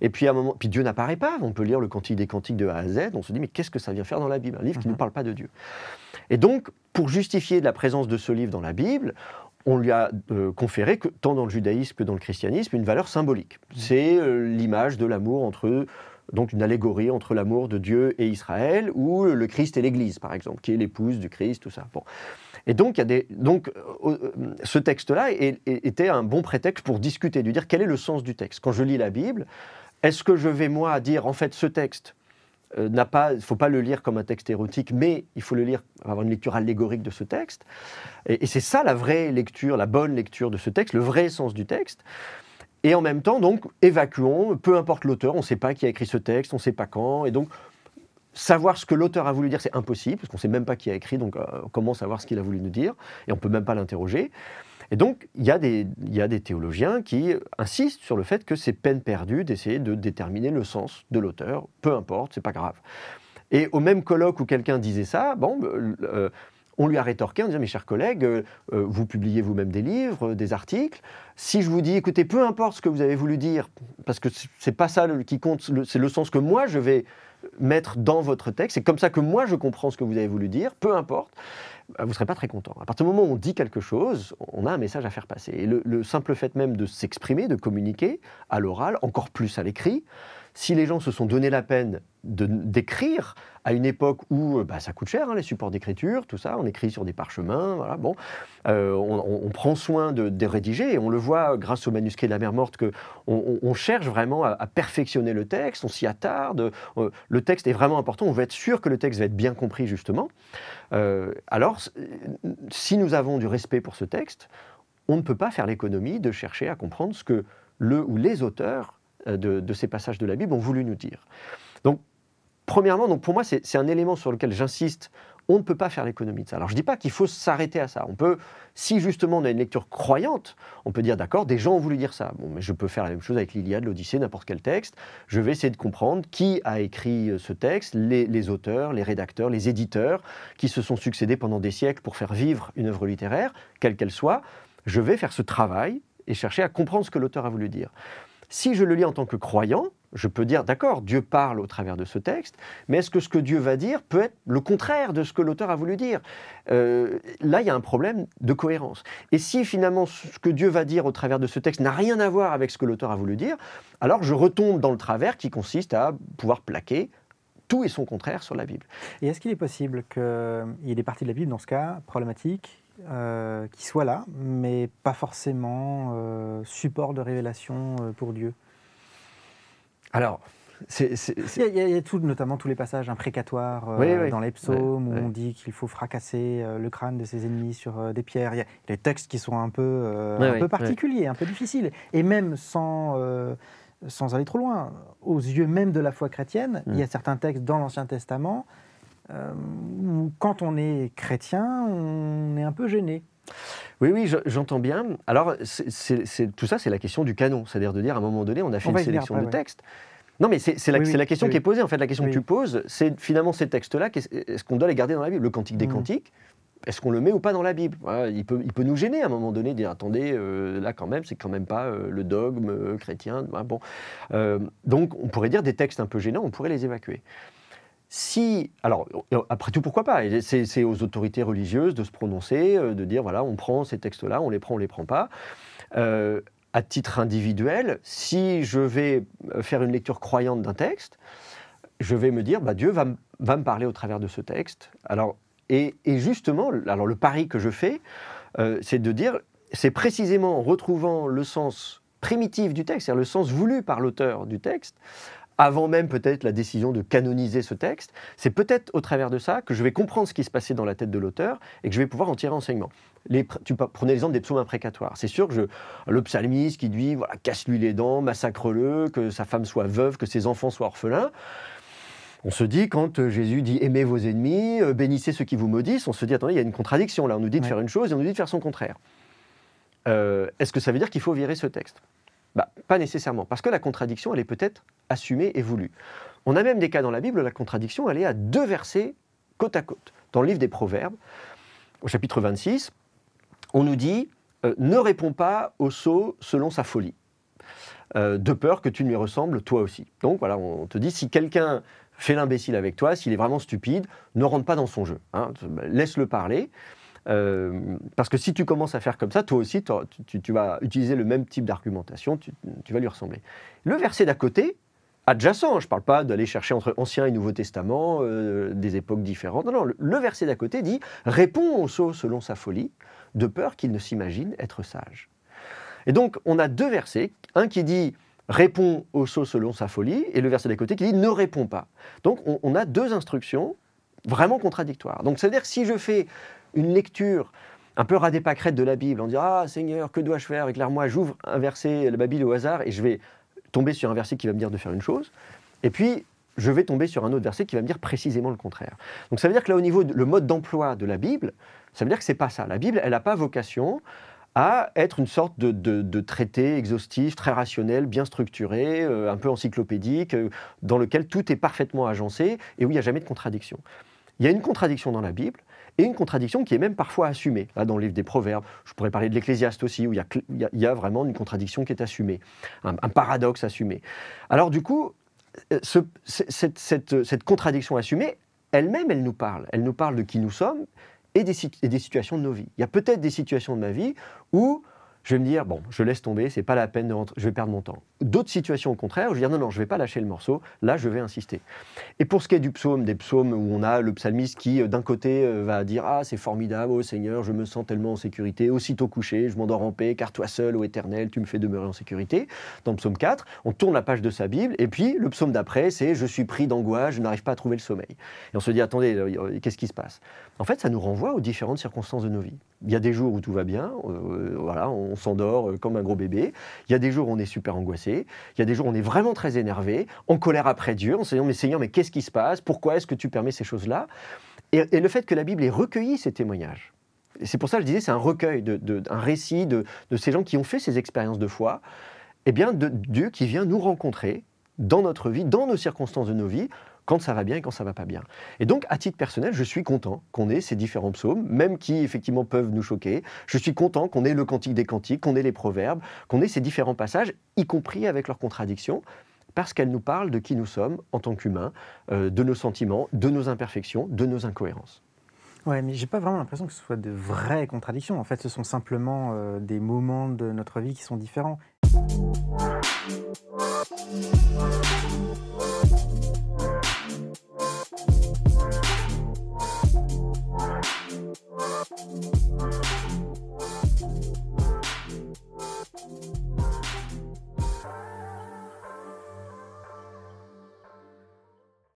et puis à un moment, puis Dieu n'apparaît pas, on peut lire le Cantique des Cantiques de A à Z, on se dit mais qu'est-ce que ça vient faire dans la Bible, un livre qui ne parle pas de Dieu. Et donc, pour justifier la présence de ce livre dans la Bible, on lui a conféré, tant dans le judaïsme que dans le christianisme, une valeur symbolique. C'est l'image de l'amour entre... Donc une allégorie entre l'amour de Dieu et Israël, ou le Christ et l'Église, par exemple, qui est l'épouse du Christ, tout ça. Bon. Et donc, ce texte-là était un bon prétexte pour discuter, de dire quel est le sens du texte. Quand je lis la Bible, est-ce que je vais, moi, dire, en fait, ce texte, il ne faut pas le lire comme un texte érotique, mais il faut le lire, avoir une lecture allégorique de ce texte. Et c'est ça la vraie lecture, la bonne lecture de ce texte, le vrai sens du texte. Et en même temps, donc, évacuons, peu importe l'auteur, on ne sait pas qui a écrit ce texte, on ne sait pas quand, et donc, savoir ce que l'auteur a voulu dire, c'est impossible, parce qu'on ne sait même pas qui a écrit, donc comment savoir ce qu'il a voulu nous dire, et on ne peut même pas l'interroger. Et donc, il y a des théologiens qui insistent sur le fait que c'est peine perdue d'essayer de déterminer le sens de l'auteur, peu importe, c'est pas grave. Et au même colloque où quelqu'un disait ça, on lui a rétorqué en disant « Mes chers collègues, vous publiez vous-même des livres, des articles. Si je vous dis, écoutez, peu importe ce que vous avez voulu dire, parce que c'est pas ça qui compte, c'est le sens que moi je vais mettre dans votre texte, c'est comme ça que moi je comprends ce que vous avez voulu dire, peu importe, vous ne serez pas très content. À partir du moment où on dit quelque chose, on a un message à faire passer. Et le simple fait même de s'exprimer, de communiquer à l'oral, encore plus à l'écrit, si les gens se sont donné la peine d'écrire à une époque où ça coûte cher, les supports d'écriture, tout ça, on écrit sur des parchemins, voilà, bon, on prend soin de rédiger, et on le voit grâce au manuscrit de la Mer Morte qu'on cherche vraiment à perfectionner le texte, on s'y attarde, le texte est vraiment important, on veut être sûr que le texte va être bien compris justement. Alors, si nous avons du respect pour ce texte, on ne peut pas faire l'économie de chercher à comprendre ce que le ou les auteurs de ces passages de la Bible ont voulu nous dire. Donc, premièrement, pour moi, c'est un élément sur lequel j'insiste, on ne peut pas faire l'économie de ça. Alors, je ne dis pas qu'il faut s'arrêter à ça. On peut, si justement on a une lecture croyante, on peut dire, d'accord, des gens ont voulu dire ça. Bon, mais je peux faire la même chose avec l'Iliade, l'Odyssée, n'importe quel texte. Je vais essayer de comprendre qui a écrit ce texte, les auteurs, les rédacteurs, les éditeurs, qui se sont succédés pendant des siècles pour faire vivre une œuvre littéraire, quelle qu'elle soit. Je vais faire ce travail et chercher à comprendre ce que l'auteur a voulu dire. Si je le lis en tant que croyant, je peux dire, d'accord, Dieu parle au travers de ce texte, mais est-ce que ce que Dieu va dire peut être le contraire de ce que l'auteur a voulu dire ? Là, il y a un problème de cohérence. Et si finalement ce que Dieu va dire au travers de ce texte n'a rien à voir avec ce que l'auteur a voulu dire, alors je retombe dans le travers qui consiste à pouvoir plaquer tout et son contraire sur la Bible. Et est-ce qu'il est possible qu'il y ait des parties de la Bible, dans ce cas, problématiques, qui soient là, mais pas forcément support de révélation pour Dieu? Alors, il y a tout, notamment tous les passages imprécatoires dans les psaumes où on dit qu'il faut fracasser le crâne de ses ennemis sur des pierres. Il y a des textes qui sont un peu particuliers, un peu difficiles. Et même sans sans aller trop loin, aux yeux même de la foi chrétienne, il y a certains textes dans l'Ancien Testament où, quand on est chrétien, on est un peu gêné. Oui, oui, j'entends bien. Alors, tout ça, c'est la question du canon. C'est-à-dire de dire, à un moment donné, on a fait une sélection de textes. Non, mais c'est la question qui est posée. En fait, la question que tu poses, c'est finalement ces textes-là, est-ce qu'on doit les garder dans la Bible? Le Cantique des Cantiques, est-ce qu'on le met ou pas dans la Bible? Voilà, il peut nous gêner à un moment donné, dire, attendez, là quand même, c'est quand même pas le dogme chrétien. Bon. Donc, on pourrait dire des textes un peu gênants, on pourrait les évacuer. Alors, après tout, pourquoi pas? C'est aux autorités religieuses de se prononcer, de dire, voilà, on prend ces textes-là, on les prend pas. À titre individuel, si je vais faire une lecture croyante d'un texte, je vais me dire, Dieu va me parler au travers de ce texte. Alors, et justement, alors le pari que je fais, c'est de dire, c'est précisément en retrouvant le sens primitif du texte, c'est-à-dire le sens voulu par l'auteur du texte, avant même peut-être la décision de canoniser ce texte, c'est peut-être au travers de ça que je vais comprendre ce qui se passait dans la tête de l'auteur et que je vais pouvoir en tirer enseignement. Tu prenais l'exemple des psaumes imprécatoires. C'est sûr que le psalmiste qui dit voilà, casse-lui les dents, massacre-le, que sa femme soit veuve, que ses enfants soient orphelins. On se dit, quand Jésus dit aimez vos ennemis, bénissez ceux qui vous maudissent, on se dit attendez, il y a une contradiction là. On nous dit de faire une chose et on nous dit de faire son contraire. Est-ce que ça veut dire qu'il faut virer ce texte? Pas nécessairement, parce que la contradiction, elle est peut-être assumée et voulue. On a même des cas dans la Bible, la contradiction, elle est à 2 versets côte à côte. Dans le livre des Proverbes, au chapitre 26, on nous dit « Ne réponds pas au sot selon sa folie, de peur que tu ne lui ressembles toi aussi. » Donc voilà, on te dit, si quelqu'un fait l'imbécile avec toi, s'il est vraiment stupide, ne rentre pas dans son jeu, hein, laisse-le parler. Parce que si tu commences à faire comme ça, toi aussi, tu vas utiliser le même type d'argumentation, tu vas lui ressembler. Le verset d'à côté, adjacent, je ne parle pas d'aller chercher entre Ancien et Nouveau Testament, des époques différentes, non, le verset d'à côté dit « Réponds au sot selon sa folie, de peur qu'il ne s'imagine être sage. » Et donc, on a 2 versets, un qui dit « Réponds au sot selon sa folie » et le verset d'à côté qui dit « Ne réponds pas ». Donc, on a 2 instructions vraiment contradictoires. Donc, c'est-à-dire que si je fais une lecture un peu radé pâquerette de la Bible, en disant « Ah Seigneur, que dois-je faire ?» Éclaire-moi, j'ouvre un verset, la Bible au hasard, et je vais tomber sur un verset qui va me dire de faire une chose, et puis je vais tomber sur un autre verset qui va me dire précisément le contraire. Donc ça veut dire que là, au niveau le mode d'emploi de la Bible, ça veut dire que c'est pas ça. La Bible, elle n'a pas vocation à être une sorte de traité exhaustif, très rationnel, bien structuré, un peu encyclopédique, dans lequel tout est parfaitement agencé et où il n'y a jamais de contradiction. Il y a une contradiction dans la Bible, et une contradiction qui est même parfois assumée. Là, dans le livre des Proverbes, je pourrais parler de l'Ecclésiaste aussi, où il y a vraiment une contradiction qui est assumée, un paradoxe assumé. Alors du coup, cette contradiction assumée, elle-même, elle nous parle. Elle nous parle de qui nous sommes et des situations de nos vies. Il y a peut-être des situations de ma vie où je vais me dire, bon, je laisse tomber, c'est pas la peine de rentrer, je vais perdre mon temps. D'autres situations, au contraire, où je vais dire, non, je vais pas lâcher le morceau, là, je vais insister. Et pour ce qui est du psaume, des psaumes où on a le psalmiste qui, d'un côté, va dire, ah, c'est formidable, ô Seigneur, je me sens tellement en sécurité, aussitôt couché, je m'endors en paix, car toi seul, ô Éternel, tu me fais demeurer en sécurité. Dans le psaume 4, on tourne la page de sa Bible, et puis le psaume d'après, c'est, je suis pris d'angoisse, je n'arrive pas à trouver le sommeil. Et on se dit, attendez, qu'est-ce qui se passe? En fait, ça nous renvoie aux différentes circonstances de nos vies. Il y a des jours où tout va bien, voilà, on s'endort comme un gros bébé. Il y a des jours où on est super angoissé. Il y a des jours où on est vraiment très énervé, en colère après Dieu, en se disant, mais Seigneur, mais qu'est-ce qui se passe? Pourquoi est-ce que tu permets ces choses-là? Et le fait que la Bible ait recueilli ces témoignages, et c'est pour ça que je disais, c'est un recueil, un récit de ces gens qui ont fait ces expériences de foi, eh bien, de Dieu qui vient nous rencontrer dans notre vie, dans nos circonstances de nos vies, quand ça va bien et quand ça va pas bien. Et donc, à titre personnel, je suis content qu'on ait ces différents psaumes, même qui, effectivement, peuvent nous choquer. Je suis content qu'on ait le Cantique des Cantiques, qu'on ait les Proverbes, qu'on ait ces différents passages, y compris avec leurs contradictions, parce qu'elles nous parlent de qui nous sommes en tant qu'humains, de nos sentiments, de nos imperfections, de nos incohérences. Ouais, mais j'ai pas vraiment l'impression que ce soit de vraies contradictions. En fait, ce sont simplement des moments de notre vie qui sont différents.